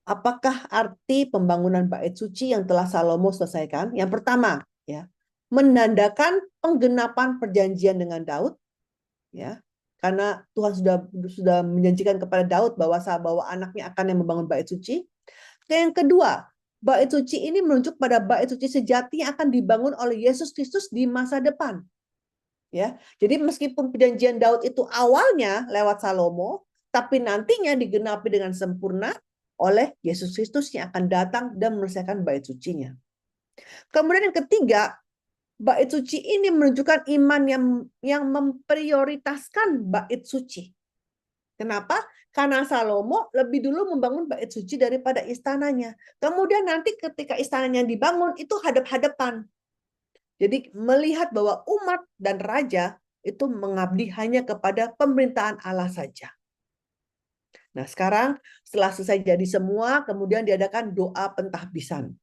apakah arti pembangunan bait suci yang telah Salomo selesaikan? Yang pertama, ya, menandakan penggenapan perjanjian dengan Daud, ya. Karena Tuhan sudah menjanjikan kepada Daud bahwa anaknya akan yang membangun bait suci. Yang kedua, bait suci ini menunjuk pada bait suci sejati yang akan dibangun oleh Yesus Kristus di masa depan. Ya, jadi meskipun perjanjian Daud itu awalnya lewat Salomo, tapi nantinya digenapi dengan sempurna oleh Yesus Kristus yang akan datang dan menyelesaikan bait sucinya. Kemudian yang ketiga, bait suci ini menunjukkan iman yang memprioritaskan bait suci. Kenapa? Karena Salomo lebih dulu membangun bait suci daripada istananya. Kemudian nanti ketika istananya dibangun itu hadap-hadapan. Jadi melihat bahwa umat dan raja itu mengabdi hanya kepada pemerintahan Allah saja. Nah, sekarang setelah selesai jadi semua, kemudian diadakan doa pentahbisan.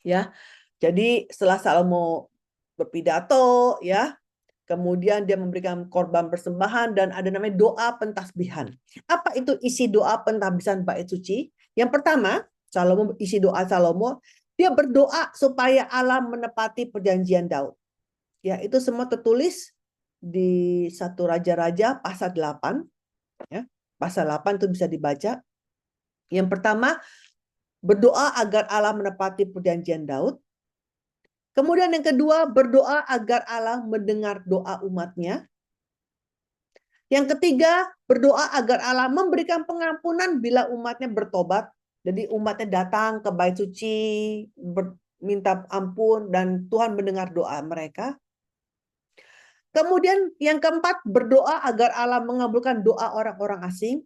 Ya. Jadi setelah Salomo berpidato, ya, kemudian dia memberikan korban persembahan dan ada namanya doa pentasbihan. Apa itu isi doa pentahbisan bait suci? Yang pertama, isi doa Salomo, dia berdoa supaya Allah menepati perjanjian Daud. Ya, itu semua tertulis di 1 Raja-Raja pasal 8. Ya, pasal 8 itu bisa dibaca. Yang pertama, berdoa agar Allah menepati perjanjian Daud. Kemudian yang kedua, berdoa agar Allah mendengar doa umatnya. Yang ketiga, berdoa agar Allah memberikan pengampunan bila umatnya bertobat. Jadi umatnya datang ke bait suci, minta ampun, dan Tuhan mendengar doa mereka. Kemudian yang keempat, berdoa agar Allah mengabulkan doa orang-orang asing.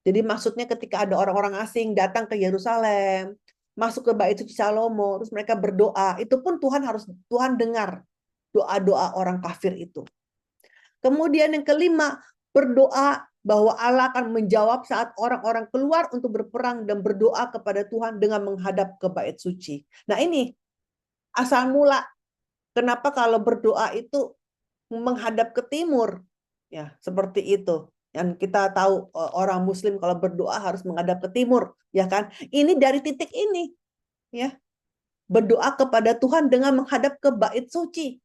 Jadi maksudnya ketika ada orang-orang asing datang ke Yerusalem, masuk ke bait suci Salomo, terus mereka berdoa, itu pun Tuhan dengar doa-doa orang kafir itu. Kemudian yang kelima, berdoa bahwa Allah akan menjawab saat orang-orang keluar untuk berperang dan berdoa kepada Tuhan dengan menghadap ke bait suci. Nah, ini asal mula kenapa kalau berdoa itu menghadap ke timur. Ya, seperti itu. Yang kita tahu orang muslim kalau berdoa harus menghadap ke timur, ya kan? Ini dari titik ini, ya. Berdoa kepada Tuhan dengan menghadap ke bait suci.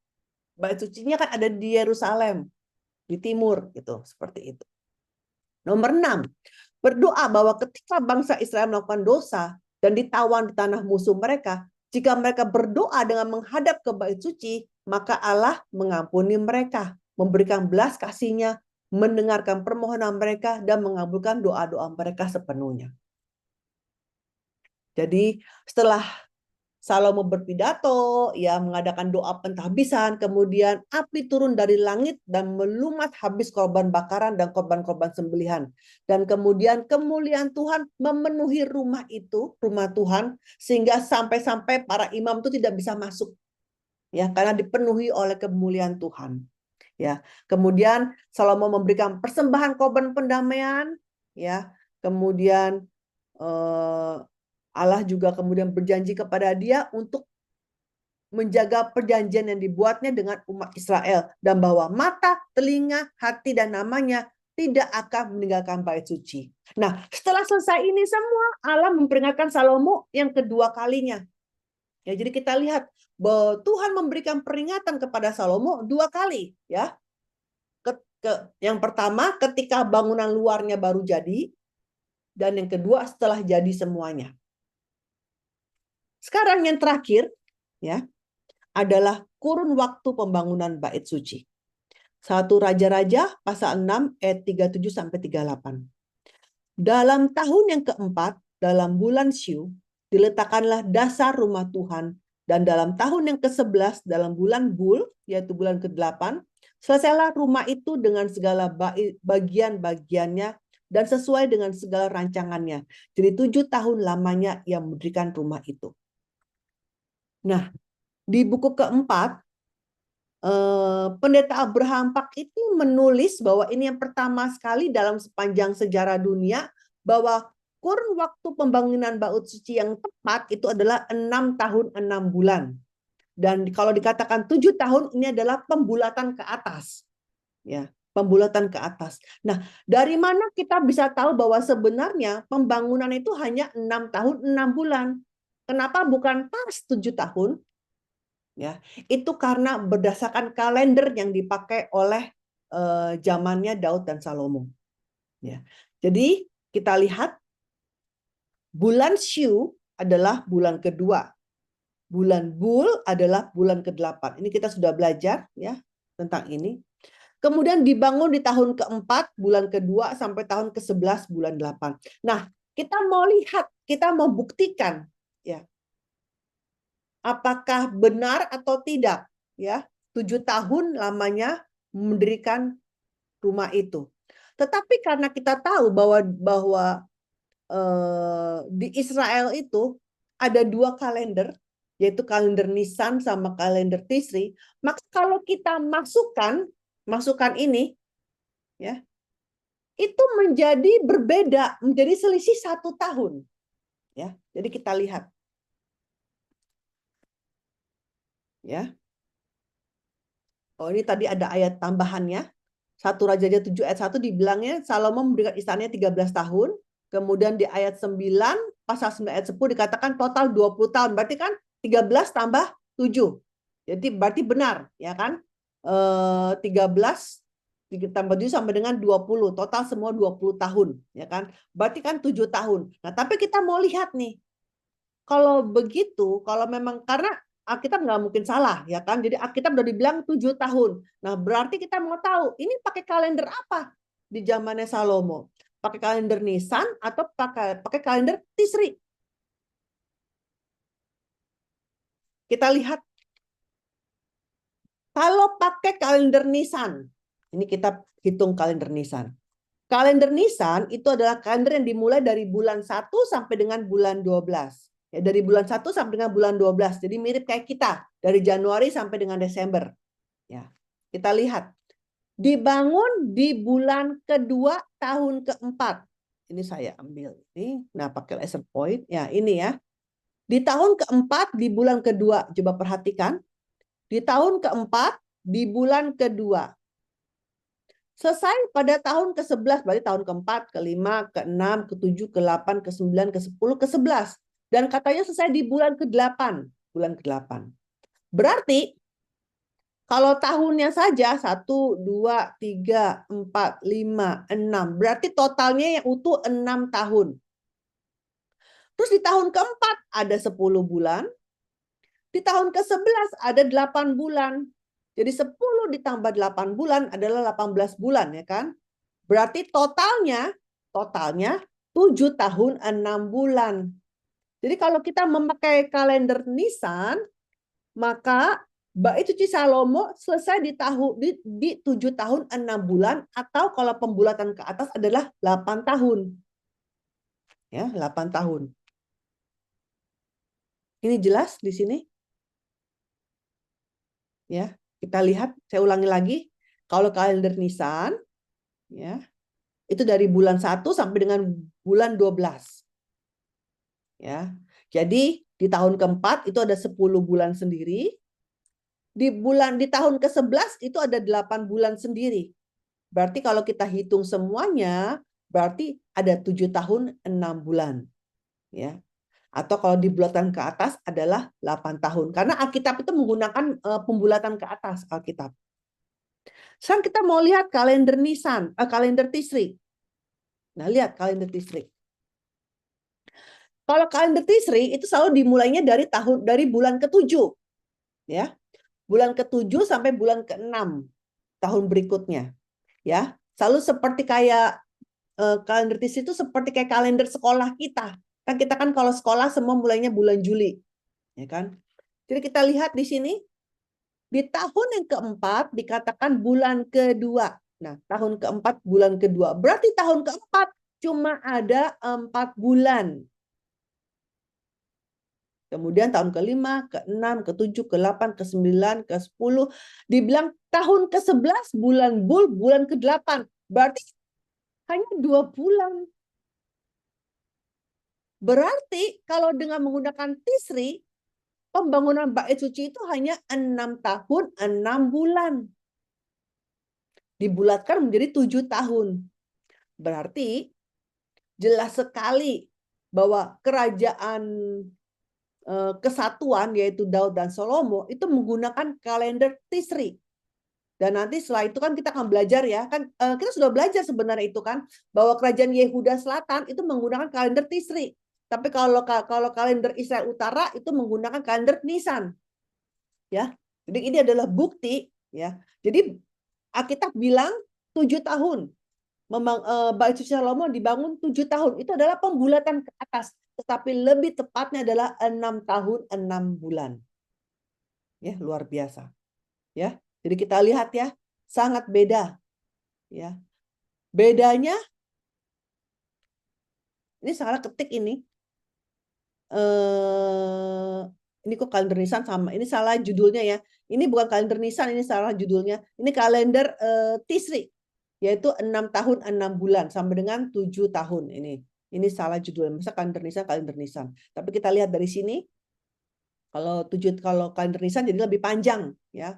Bait sucinya kan ada di Yerusalem, di timur gitu, seperti itu. Nomor 6, berdoa bahwa ketika bangsa Israel melakukan dosa dan ditawan di tanah musuh mereka, jika mereka berdoa dengan menghadap ke bait suci, maka Allah mengampuni mereka, memberikan belas kasih-Nya, mendengarkan permohonan mereka, dan mengabulkan doa-doa mereka sepenuhnya. Jadi setelah Salomo berpidato, ya mengadakan doa pentahbisan, kemudian api turun dari langit dan melumat habis korban bakaran dan korban-korban sembelihan. Dan kemudian kemuliaan Tuhan memenuhi rumah itu, rumah Tuhan, sehingga sampai-sampai para imam itu tidak bisa masuk. Ya, karena dipenuhi oleh kemuliaan Tuhan. Ya, kemudian Salomo memberikan persembahan korban pendamaian, ya. Kemudian Allah juga kemudian berjanji kepada dia untuk menjaga perjanjian yang dibuatnya dengan umat Israel dan bahwa mata, telinga, hati, dan namanya tidak akan meninggalkan bait suci. Nah, setelah selesai ini semua, Allah memperingatkan Salomo yang kedua kalinya. Ya, jadi kita lihat bahwa Tuhan memberikan peringatan kepada Salomo 2 kali, ya. Yang pertama ketika bangunan luarnya baru jadi, dan yang kedua setelah jadi semuanya. Sekarang yang terakhir, ya, adalah kurun waktu pembangunan bait suci. 1 Raja-Raja pasal 6 ayat 37 sampai 38. Dalam tahun yang keempat, dalam bulan Syu, diletakkanlah dasar rumah Tuhan, dan dalam tahun yang ke-11, dalam bulan Bul, yaitu bulan ke-8, selesailah rumah itu dengan segala bagian-bagiannya dan sesuai dengan segala rancangannya. Jadi 7 tahun lamanya ia mendirikan rumah itu. Nah, di buku keempat, Pendeta Abraham Pak itu menulis bahwa ini yang pertama sekali dalam sepanjang sejarah dunia bahwa kurun waktu pembangunan bait suci yang tepat itu adalah 6 tahun 6 bulan. Dan kalau dikatakan 7 tahun ini adalah pembulatan ke atas. Ya, pembulatan ke atas. Nah, dari mana kita bisa tahu bahwa sebenarnya pembangunan itu hanya 6 tahun 6 bulan? Kenapa bukan pas 7 tahun? Ya, itu karena berdasarkan kalender yang dipakai oleh zamannya Daud dan Salomo. Ya. Jadi kita lihat bulan Syu adalah bulan kedua. Bulan Bul adalah bulan ke-8. Ini kita sudah belajar ya tentang ini. Kemudian dibangun di tahun keempat, bulan kedua sampai tahun ke-11 bulan 8. Nah, kita mau lihat, kita mau buktikan ya. Apakah benar atau tidak ya 7 tahun lamanya mendirikan rumah itu. Tetapi karena kita tahu bahwa di Israel itu ada 2 kalender, yaitu kalender Nisan sama kalender Tisri, maka kalau kita masukkan ini ya, itu menjadi berbeda, menjadi selisih 1 tahun. Ya, jadi kita lihat. Ya. Oh, ini tadi ada ayat tambahannya. 1 Raja-Raja 7 ayat 1 dibilangnya Salomo mendirikan istananya 13 tahun. Kemudian di ayat 9, pasal 9 ayat 10 dikatakan total 20 tahun. Berarti kan 13 tambah 7. Jadi berarti benar, ya kan? 13 tambah 7 sampai dengan 20. Total semua 20 tahun, ya kan? Berarti kan 7 tahun. Nah, tapi kita mau lihat nih. Kalau begitu, kalau memang karena Alkitab nggak mungkin salah, ya kan? Jadi Alkitab udah dibilang 7 tahun. Nah, berarti kita mau tahu, ini pakai kalender apa di zamannya Salomo? Pakai kalender Nisan atau pakai kalender Tisri? Kita lihat. Kalau pakai kalender Nisan, ini kita hitung kalender Nisan. Kalender Nisan itu adalah kalender yang dimulai dari bulan 1 sampai dengan bulan 12. Ya, dari bulan 1 sampai dengan bulan 12. Jadi mirip kayak kita, dari Januari sampai dengan Desember. Ya. Kita lihat. Dibangun di bulan kedua tahun keempat. Ini saya ambil ini. Nah, pakai laser point. Ya, ini ya. Di tahun keempat, di bulan kedua. Coba perhatikan. Di tahun keempat, di bulan kedua. Selesai pada tahun ke-11, berarti tahun keempat, ke-5, ke-6, ke-7, ke-8, ke-9, ke-10, ke-11. Dan katanya selesai di bulan ke-8. Bulan ke-8. Berarti, kalau tahunnya saja, 1, 2, 3, 4, 5, 6. Berarti totalnya yang utuh 6 tahun. Terus di tahun keempat ada 10 bulan. Di tahun ke-11 ada 8 bulan. Jadi 10 ditambah 8 bulan adalah 18 bulan, ya kan? Berarti totalnya 7 tahun 6 bulan. Jadi kalau kita memakai kalender Nisan, maka bait suci Salomo selesai di 7 tahun 6 bulan, atau kalau pembulatan ke atas adalah 8 tahun. Ya, 8 tahun. Ini jelas di sini? Ya. Kita lihat, saya ulangi lagi. Kalau kalender Nisan, ya, itu dari bulan 1 sampai dengan bulan 12. Ya. Jadi di tahun keempat itu ada 10 bulan sendiri. Di tahun ke-11 itu ada 8 bulan sendiri. Berarti kalau kita hitung semuanya, berarti ada 7 tahun 6 bulan. Ya. Atau kalau dibulatan ke atas adalah 8 tahun. Karena Alkitab itu menggunakan pembulatan ke atas Alkitab. Sekarang kita mau lihat kalender Nisan, kalender Tisri. Nah, lihat kalender Tisri. Kalau kalender Tisri itu selalu dimulainya dari bulan ke-7. Ya. bulan ke-7 sampai bulan ke-6 tahun berikutnya. Ya, selalu seperti kayak kalender TIS itu seperti kayak kalender sekolah kita. Kan kita kan kalau sekolah semua mulainya bulan Juli, ya kan? Jadi kita lihat di sini di tahun yang keempat dikatakan bulan kedua. Nah, tahun keempat bulan kedua. Berarti tahun keempat cuma ada 4 bulan. Kemudian tahun kelima, ke-6, ke-7, ke-8, ke-9, ke-10. Dibilang tahun ke-11 bulan Bul, bulan ke-8. Berarti hanya 2 bulan. Berarti kalau dengan menggunakan Tisri, pembangunan bait suci itu hanya 6 tahun, 6 bulan. Dibulatkan menjadi 7 tahun. Berarti jelas sekali bahwa kerajaan kesatuan yaitu Daud dan Salomo itu menggunakan kalender Tisri. Dan nanti setelah itu kan kita akan belajar ya, kan kita sudah belajar sebenarnya itu kan bahwa kerajaan Yehuda Selatan itu menggunakan kalender Tisri. Tapi kalau kalender Israel Utara itu menggunakan kalender Nisan. Ya. Jadi ini adalah bukti ya. Jadi Alkitab bilang 7 tahun. Bait suci Salomo dibangun 7 tahun. Itu adalah pembulatan ke atas. Tetapi lebih tepatnya adalah 6 tahun 6 bulan. Ya, luar biasa. Ya. Jadi kita lihat ya, sangat beda. Ya. Bedanya ini salah ketik ini. Ini kok kalender Nisan sama. Ini salah judulnya ya. Ini bukan kalender Nisan, ini salah judulnya. Ini kalender Tisri, yaitu 6 tahun 6 bulan sampai dengan 7 tahun ini. Ini salah judulnya. Masa kalender Nisan. Tapi kita lihat dari sini, kalau kalender Nisan jadi lebih panjang ya.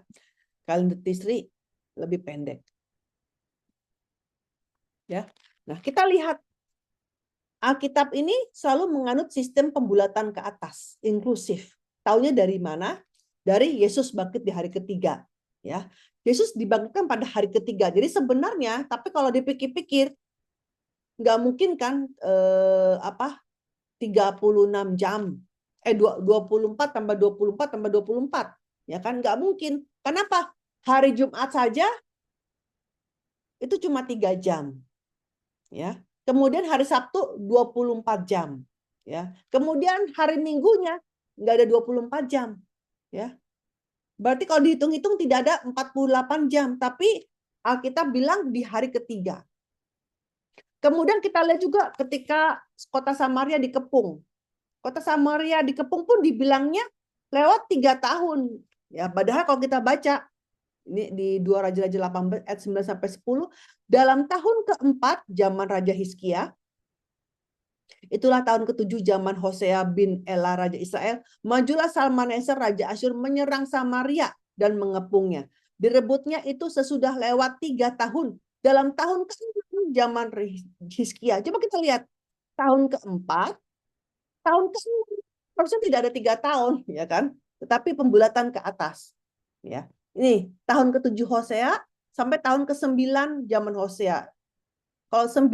Kalender Tisri lebih pendek. Ya. Nah, kita lihat Alkitab ini selalu menganut sistem pembulatan ke atas, inklusif. Taunya dari mana? Dari Yesus bangkit di hari ketiga. Ya, Yesus dibangkitkan pada hari ketiga. Jadi sebenarnya, tapi kalau dipikir-pikir, nggak mungkin kan 36 jam. 24 tambah 24 tambah 24. Ya kan nggak mungkin. Kenapa? Hari Jumat saja itu cuma 3 jam. Ya. Kemudian hari Sabtu 24 jam. Ya. Kemudian hari Minggunya nggak ada 24 jam. Ya. Berarti kalau dihitung-hitung tidak ada 48 jam. Tapi Alkitab bilang di hari ketiga. Kemudian kita lihat juga ketika kota Samaria dikepung. Kota Samaria dikepung pun dibilangnya lewat 3 tahun. Ya, padahal kalau kita baca ini di 2 Raja-Raja 18 ayat 9 sampai 10, dalam tahun keempat zaman Raja Hizkia, itulah tahun ke-7 zaman Hosea bin Ela Raja Israel, majulah Salmaneser Raja Asyur menyerang Samaria dan mengepungnya. Direbutnya itu sesudah lewat 3 tahun. Dalam tahun ke-6 zaman Hizkia. Coba kita lihat tahun keempat, tahun ke-6 harusnya tidak ada 3 tahun, ya kan? Tetapi pembulatan ke atas, ya. Ini tahun ke-7 Hosea sampai tahun ke-9 zaman Hosea. Kalau 9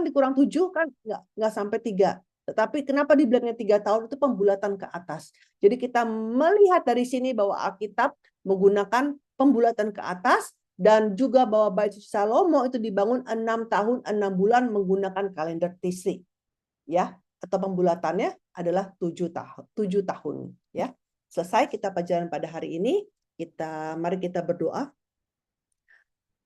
dikurang 7 kan nggak sampai 3. Tetapi kenapa dibilangnya 3 tahun? Itu pembulatan ke atas. Jadi kita melihat dari sini bahwa Alkitab menggunakan pembulatan ke atas dan juga bahwa Bait Suci Salomo itu dibangun 6 tahun 6 bulan menggunakan kalender Tisri. Ya, atau pembulatannya adalah 7 tahun. Ya, selesai kita pelajaran pada hari ini. Mari kita berdoa.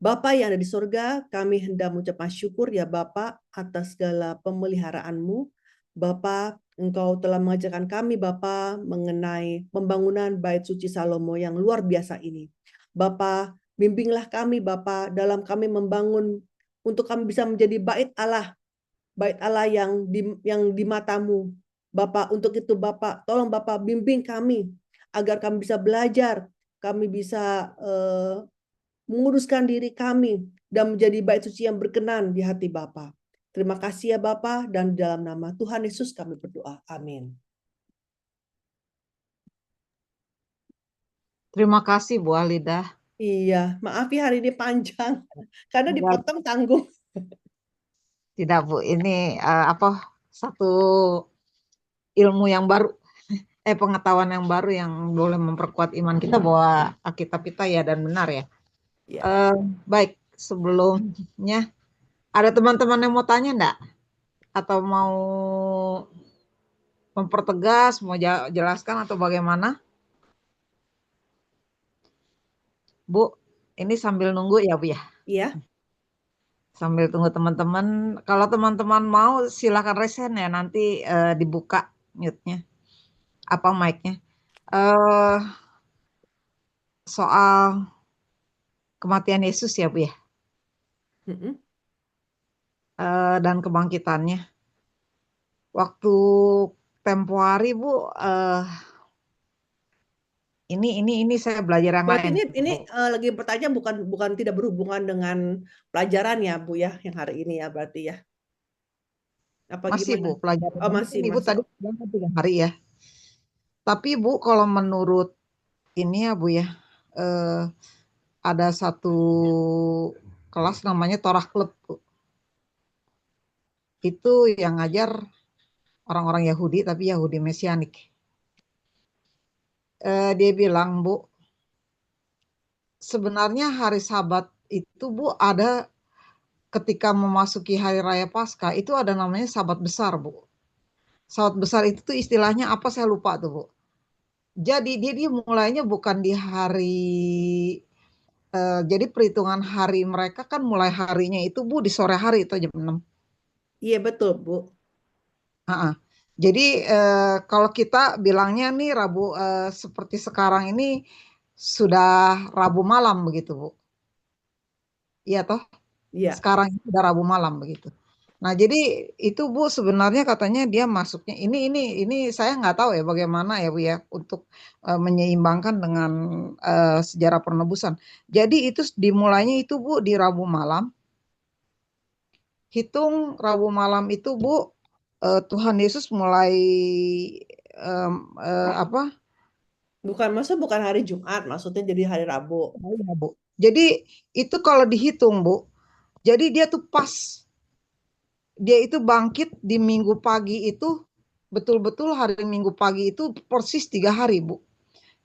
Bapa yang ada di surga, kami hendak mengucapkan syukur ya Bapa atas segala pemeliharaanmu. Bapa, Engkau telah mengajarkan kami Bapa mengenai pembangunan Bait Suci Salomo yang luar biasa ini. Bapa, bimbinglah kami Bapa dalam kami membangun untuk kami bisa menjadi bait Allah yang di matamu. Bapa, untuk itu Bapa, tolong Bapa bimbing kami agar kami bisa belajar, kami bisa menguruskan diri kami dan menjadi bait suci yang berkenan di hati Bapa. Terima kasih ya Bapa, dan dalam nama Tuhan Yesus kami berdoa. Amin. Terima kasih Bu Alidah. Iya, maaf ya hari ini panjang karena dipotong tanggung. Tidak Bu, ini satu ilmu yang baru. pengetahuan yang baru yang boleh memperkuat iman kita bahwa Alkitab kita ya dan benar ya. Ya. Baik, sebelumnya ada teman-teman yang mau tanya enggak? Atau mau mempertegas, mau jelaskan atau bagaimana? Bu, ini sambil nunggu ya Bu ya? Iya. Sambil tunggu teman-teman. Kalau teman-teman mau silakan resen ya, nanti dibuka mute-nya, apa mic-nya. Soal kematian Yesus ya Bu ya, dan kebangkitannya. Waktu tempo hari Bu, ini saya belajar yang Berarti lain. ini Bu. lagi bertanya bukan tidak berhubungan dengan pelajaran ya Bu ya yang hari ini ya berarti ya. Apa Masih gimana? Bu, pelajaran Oh masih ini Bu masih. tadi bilang 3 hari ya. Tapi Bu kalau menurut ini ya Bu ya, ada satu kelas namanya Torah Club Bu. Itu yang ngajar orang-orang Yahudi tapi Yahudi Mesianik. Dia bilang Bu, sebenarnya hari Sabat itu Bu ada ketika memasuki hari raya Paskah itu ada namanya Sabat besar Bu. Sabat besar itu tuh istilahnya apa saya lupa tuh Bu. Jadi dia mulainya bukan di hari jadi perhitungan hari mereka kan mulai harinya itu Bu di sore hari itu jam 6. Iya betul Bu. Jadi kalau kita bilangnya nih Rabu seperti sekarang ini sudah Rabu malam begitu Bu. Iya toh? Iya. Sekarang itu udah Rabu malam begitu. Nah, jadi itu Bu sebenarnya katanya dia masuknya ini saya nggak tahu ya bagaimana ya Bu ya untuk menyeimbangkan dengan sejarah penebusan. Jadi itu dimulainya itu Bu di Rabu malam. Hitung Rabu malam itu Bu Tuhan Yesus mulai apa? Bukan hari Jumat, maksudnya jadi hari Rabu. Ya, Bu. Jadi itu kalau dihitung Bu, jadi dia tuh pas dia itu bangkit di minggu pagi itu betul-betul hari minggu pagi itu persis 3 hari Bu.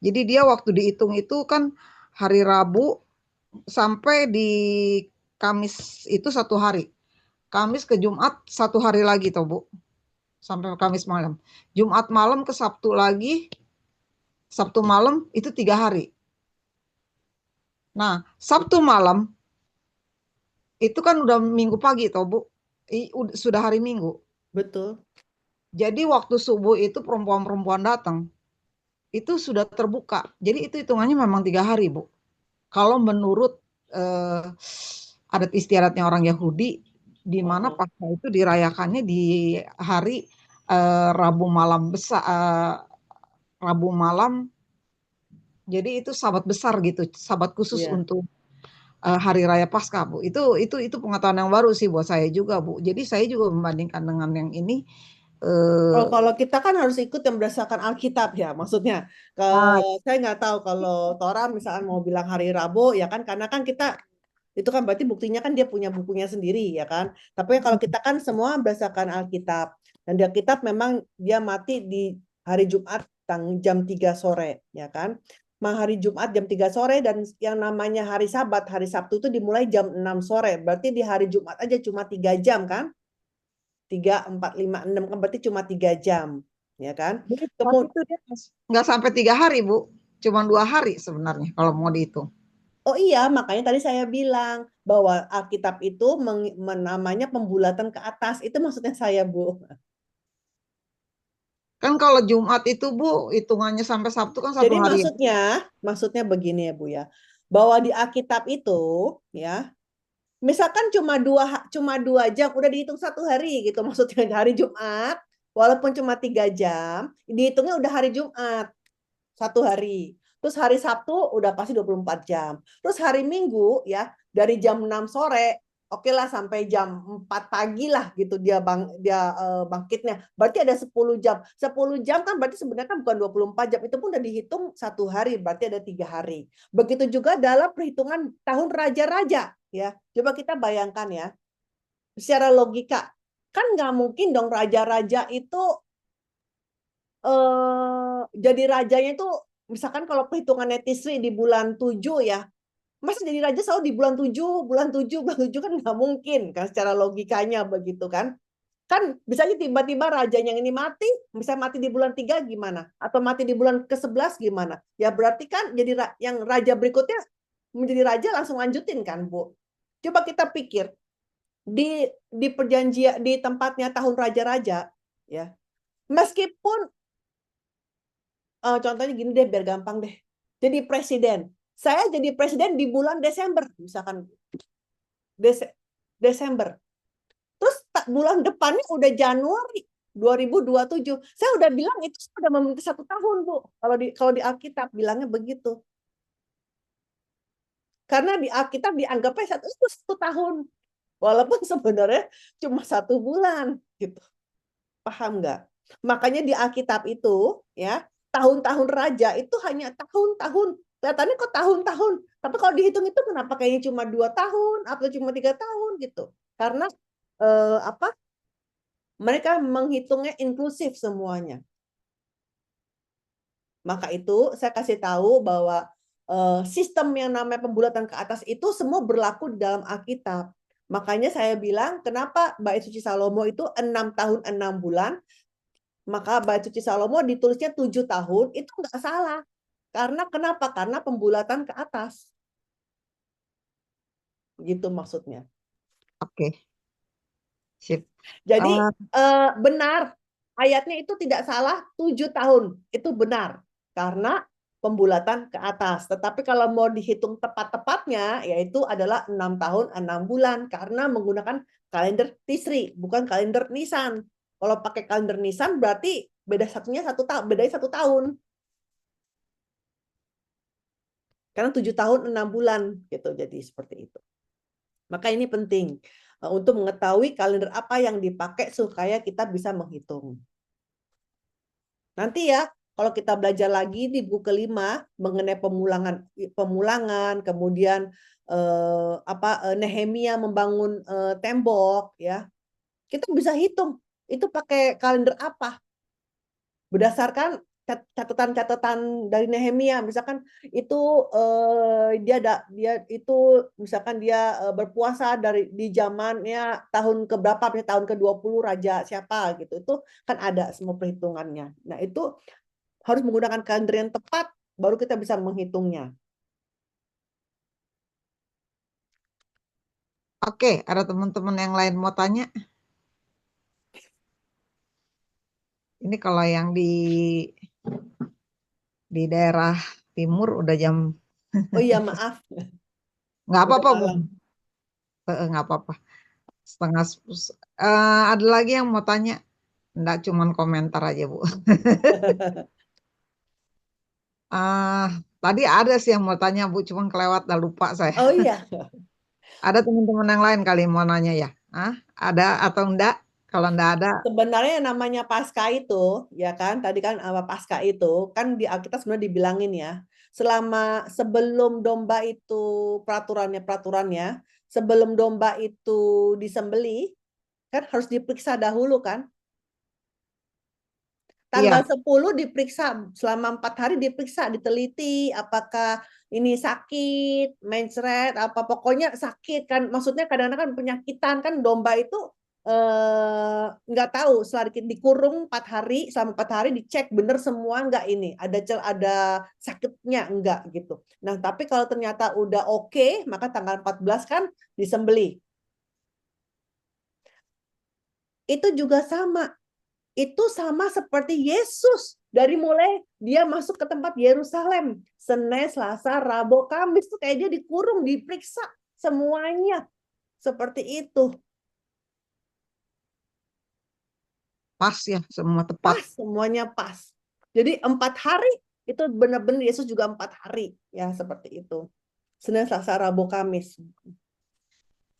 Jadi dia waktu dihitung itu kan hari Rabu sampai di Kamis itu 1 hari. Kamis ke Jumat 1 hari lagi toh Bu. Sampai Kamis malam. Jumat malam ke Sabtu lagi. Sabtu malam itu 3 hari. Nah, Sabtu malam itu kan udah minggu pagi toh Bu. Sudah hari Minggu. Betul. Jadi waktu subuh itu perempuan-perempuan datang. Itu sudah terbuka. Jadi itu hitungannya memang 3 hari Bu. Kalau menurut adat istiadatnya orang Yahudi, di mana Paskah itu dirayakannya di hari Rabu malam besar, Rabu malam. Jadi itu Sabat besar gitu, Sabat khusus untuk hari raya Paskah Bu. Itu pengetahuan yang baru sih buat saya juga Bu. Jadi saya juga membandingkan dengan yang ini. Kalau kita kan harus ikut yang berdasarkan Alkitab ya, maksudnya. Saya nggak tahu kalau Torah misalkan mau bilang hari Rabu ya kan, karena kan kita itu kan berarti buktinya kan dia punya bukunya sendiri ya kan. Tapi kalau kita kan semua berdasarkan Alkitab dan di Alkitab memang dia mati di hari Jumat jam 3 sore ya kan. Hari Jumat jam 3 sore dan yang namanya hari Sabat, hari Sabtu itu dimulai jam 6 sore. Berarti di hari Jumat aja cuma 3 jam kan? 3, 4, 5, 6 kan berarti cuma 3 jam, ya kan? Kemudian itu dia nggak sampai 3 hari Bu, cuma 2 hari sebenarnya kalau mau dihitung. Oh iya, makanya tadi saya bilang bahwa Alkitab itu namanya pembulatan ke atas. Itu maksudnya saya, Bu. Kan kalau Jumat itu Bu, hitungannya sampai Sabtu kan 1 Jadi hari. maksudnya begini ya, Bu ya. Bahwa di Alkitab itu ya, misalkan cuma 2 jam udah dihitung 1 hari gitu maksudnya hari Jumat walaupun cuma 3 jam dihitungnya udah hari Jumat 1 hari. Terus hari Sabtu udah pasti 24 jam. Terus hari Minggu ya dari jam 6 sore oke lah sampai jam 4 pagi lah gitu dia bangkitnya. Berarti ada 10 jam. 10 jam kan berarti sebenarnya kan bukan 24 jam. Itu pun udah dihitung 1 hari, berarti ada 3 hari. Begitu juga dalam perhitungan tahun raja-raja ya. Coba kita bayangkan ya. Secara logika kan nggak mungkin dong raja-raja itu jadi rajanya itu misalkan kalau perhitungannya Tisri di bulan 7 ya, masa jadi raja selalu di bulan 7, bulan 7, bulan 7 kan nggak mungkin kan secara logikanya begitu kan. Kan bisa aja tiba-tiba rajanya yang ini mati, bisa mati di bulan 3 gimana? Atau mati di bulan ke-11 gimana? Ya berarti kan jadi yang raja berikutnya menjadi raja langsung lanjutin kan, Bu. Coba kita pikir di perjanjian di tempatnya tahun raja-raja ya. Meskipun contohnya gini deh biar gampang deh. Jadi presiden. Saya jadi presiden di bulan Desember misalkan Desember. Terus bulan depannya udah Januari 2027. Saya udah bilang itu sudah memenuhi 1 tahun, Bu. Kalau di Alkitab bilangnya begitu. Karena di Alkitab dianggapnya itu 1 tahun. Walaupun sebenarnya cuma 1 bulan gitu. Paham nggak? Makanya di Alkitab itu ya, tahun-tahun raja itu hanya tahun-tahun. Kelihatannya kok tahun-tahun. Tapi kalau dihitung itu kenapa kayaknya cuma 2 tahun atau cuma 3 tahun gitu. Karena mereka menghitungnya inklusif semuanya. Maka itu saya kasih tahu bahwa sistem yang namanya pembulatan ke atas itu semua berlaku di dalam Alkitab. Makanya saya bilang kenapa Bait Suci Salomo itu 6 tahun 6 bulan, maka Bait Suci Salomo ditulisnya 7 tahun, itu nggak salah. Karena kenapa? Karena pembulatan ke atas. Gitu maksudnya. Oke. Sip. Jadi benar, ayatnya itu tidak salah 7 tahun, itu benar. Karena pembulatan ke atas. Tetapi kalau mau dihitung tepat-tepatnya, yaitu adalah 6 tahun 6 bulan. Karena menggunakan kalender Tisri, bukan kalender Nisan. Kalau pakai kalender Nisan berarti beda satunya 1 tahun, bedanya 1 tahun. Karena 7 tahun 6 bulan gitu, jadi seperti itu. Maka ini penting untuk mengetahui kalender apa yang dipakai supaya kita bisa menghitung. Nanti ya, kalau kita belajar lagi di buku kelima mengenai pemulangan, kemudian Nehemia membangun tembok, ya, kita bisa hitung itu pakai kalender apa. Berdasarkan catatan-catatan dari Nehemia, misalkan itu misalkan dia berpuasa di zamannya tahun keberapa, tahun ke-20 raja siapa gitu, itu kan ada semua perhitungannya. Nah itu harus menggunakan kalender yang tepat baru kita bisa menghitungnya. Oke, ada teman-teman yang lain mau tanya? Ini kalau yang di daerah timur udah jam. Oh iya maaf. Nggak apa-apa, Bu. Malam. Nggak apa-apa. Setengah. Ada lagi yang mau tanya? Nggak cuman komentar aja, Bu. Tadi ada sih yang mau tanya, Bu, cuman kelewat, dah lupa saya. Oh iya. Ada teman-teman yang lain kali mau nanya ya? Ada atau enggak? Kalau enggak ada. Sebenarnya namanya Paskah itu, ya kan, tadi kan Paskah itu kan di Alkitab sebenarnya dibilangin ya, sebelum domba itu peraturannya, sebelum domba itu disembelih, kan harus diperiksa dahulu kan. Tanggal 10 diperiksa, selama 4 hari diperiksa, diteliti apakah ini sakit, mencret, apa pokoknya sakit kan. Maksudnya kadang-kadang kan penyakitan kan, domba itu nggak tahu, setelah dikurung 4 hari, selama 4 hari dicek bener semua nggak ini, ada sakitnya enggak gitu. Nah tapi kalau ternyata udah oke, maka tanggal 14 kan disembelih. Itu juga sama. Itu sama seperti Yesus. Dari mulai dia masuk ke tempat Yerusalem. Senin, Selasa, Rabu, Kamis. Tuh kayak dia dikurung, diperiksa. Semuanya. Seperti itu. Pas ya, semua tepat. Pas, semuanya pas. Jadi 4 hari, itu benar-benar Yesus juga 4 hari. Ya, seperti itu. Senin, Selasa, Rabu, Kamis.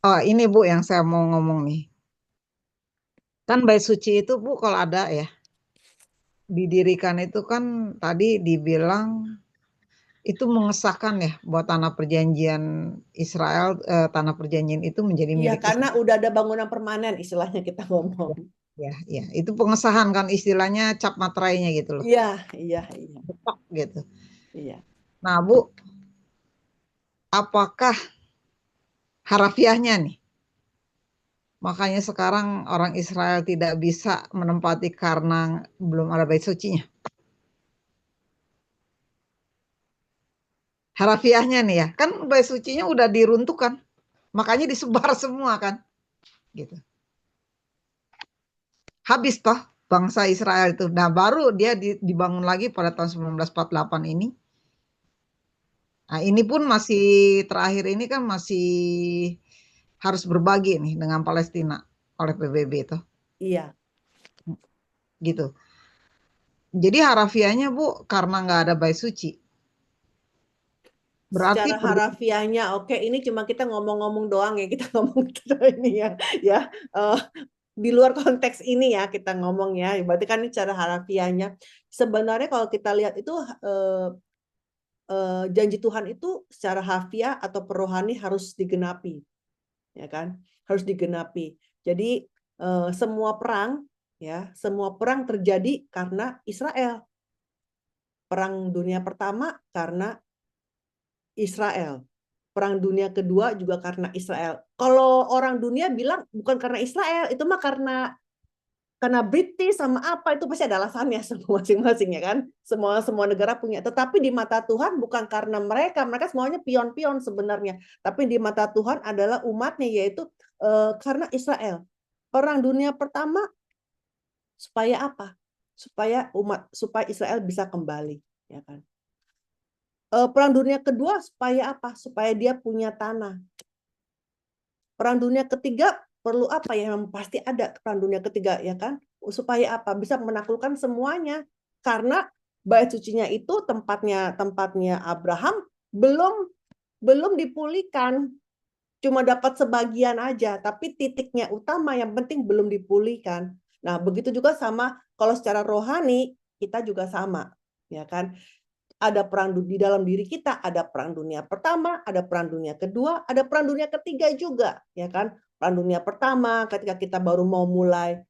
Oh, ini Bu yang saya mau ngomong nih. Kan Bait Suci itu Bu kalau ada ya, didirikan itu kan tadi dibilang itu mengesahkan ya buat tanah perjanjian Israel, tanah perjanjian itu menjadi Iya, milik karena udah ada bangunan permanen istilahnya kita ngomong. Ya, ya. Itu pengesahan kan istilahnya cap materainya gitu loh. Iya, iya, iya, Cepak gitu. iya. Nah, Bu, apakah harafiahnya nih? Makanya sekarang orang Israel tidak bisa menempati karena belum ada bait sucinya. Harafiahnya nih ya, kan bait sucinya udah diruntuhkan. Makanya disebar semua kan. Gitu. Habis toh bangsa Israel itu. Nah, baru dia dibangun lagi pada tahun 1948 ini. Nah, ini pun masih terakhir ini kan masih harus berbagi nih dengan Palestina oleh PBB itu. Iya. Gitu. Jadi harafiahnya Bu, karena nggak ada bait suci. Berarti Secara harafiahnya, oke, ini cuma kita ngomong-ngomong doang ya, kita ngomong kita ini ya, ya eh, di luar konteks ini ya kita ngomong ya. Berarti kan ini cara harafiahnya. Sebenarnya kalau kita lihat itu janji Tuhan itu secara harfiah atau perohani harus digenapi, ya kan? Harus digenapi. Jadi semua perang, ya, semua perang terjadi karena Israel. Perang Dunia Pertama karena Israel. Perang Dunia Kedua juga karena Israel. Kalau orang dunia bilang bukan karena Israel, itu mah karena British sama apa itu pasti ada alasannya semua masing-masing ya kan. Semua negara punya. Tetapi di mata Tuhan bukan karena mereka semuanya pion-pion sebenarnya. Tapi di mata Tuhan adalah umatnya yaitu karena Israel. Perang Dunia Pertama supaya apa? Supaya Israel bisa kembali, ya kan. Perang Dunia Kedua supaya apa? Supaya dia punya tanah. Perang Dunia Ketiga perlu apa ya? Memang pasti ada Perang Dunia Ketiga ya kan? Supaya apa? Bisa menaklukkan semuanya. Karena bait sucinya itu tempatnya Abraham belum dipulihkan. Cuma dapat sebagian aja, tapi titiknya utama yang penting belum dipulihkan. Nah, begitu juga sama kalau secara rohani kita juga sama, ya kan? Ada perang di dalam diri kita, ada perang dunia pertama, ada perang dunia kedua, ada perang dunia ketiga juga, ya kan? Perang dunia pertama ketika kita baru mau mulai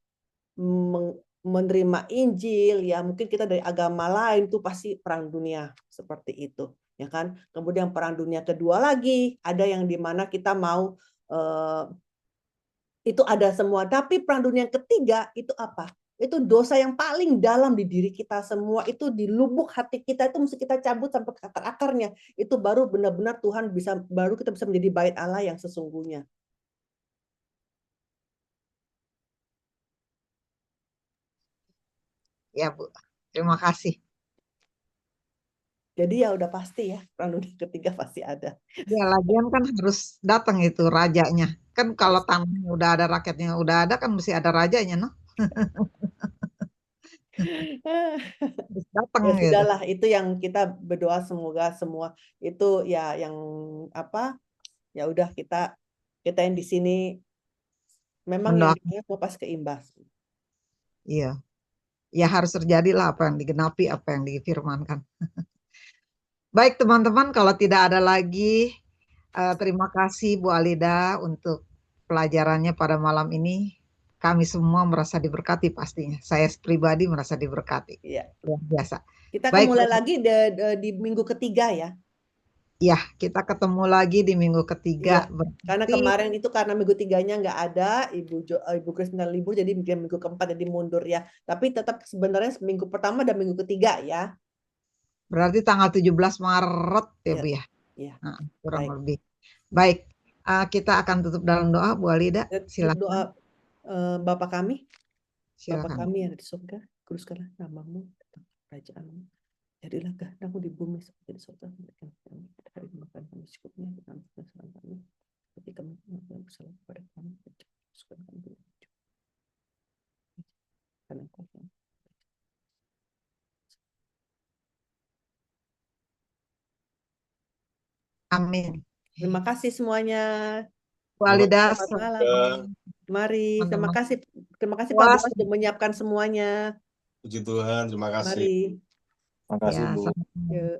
menerima Injil, ya mungkin kita dari agama lain tuh pasti perang dunia seperti itu, ya kan? Kemudian perang dunia kedua lagi, ada yang dimana kita mau itu ada semua. Tapi perang dunia ketiga itu apa? Itu dosa yang paling dalam di diri kita semua, itu di lubuk hati kita itu mesti kita cabut sampai ke akar-akarnya. Itu baru benar-benar baru kita bisa menjadi bait Allah yang sesungguhnya. ya Bu, terima kasih. Jadi ya udah pasti ya, perang dunia ketiga pasti ada. Ya, lagian kan harus datang itu rajanya. Kan kalau tanahnya udah ada, rakyatnya udah ada, kan mesti ada rajanya, no? Harus datang Ya gitu. sudahlah, itu yang kita berdoa semoga semua itu ya yang apa? Ya udah kita yang di sini memang yang Mendoakan, di mau pas keimbas. iya. Ya harus terjadi lah apa yang digenapi, apa yang difirmankan. Baik teman-teman, kalau tidak ada lagi, terima kasih Bu Alida untuk pelajarannya pada malam ini. Kami semua merasa diberkati pastinya. Saya pribadi merasa diberkati. Iya. Luar biasa. Kita akan Baik, mulai lagi di minggu ketiga ya. ya kita ketemu lagi di minggu ketiga. Iya. Karena Berarti kemarin itu karena minggu tiganya nggak ada, Ibu Kristina libur, jadi minggu keempat jadi mundur ya. Tapi tetap sebenarnya minggu pertama dan minggu ketiga ya. berarti tanggal 17 Maret ya Iya. Bu ya. Iya. Nah, kurang Baik. lebih. Baik, kita akan tutup dalam doa Bu Alida. Tutup Silakan. doa Bapa kami, Bapa Silakan. kami yang ada di surga, kuduskanlah namamu, datang kerajaanmu. Jadilah kehendakmu di bumi seperti di surga. Berikan kami hari makan kami secukupnya, dan ampuni kesalahan kami, seperti kami mengampuni bersalah kepada kami, dan jangan masukkan kami ke dalam pencobaan. Karena Engkau yang Amin. terima kasih semuanya. Bu Terima Alida, Selamat malam. kasih. Mari, terima teman-teman. kasih Pak Puas. Boas sudah menyiapkan semuanya. Puji Tuhan, terima kasih. Mari. Terima Ya, kasih, Bu. sama-sama. Yuk.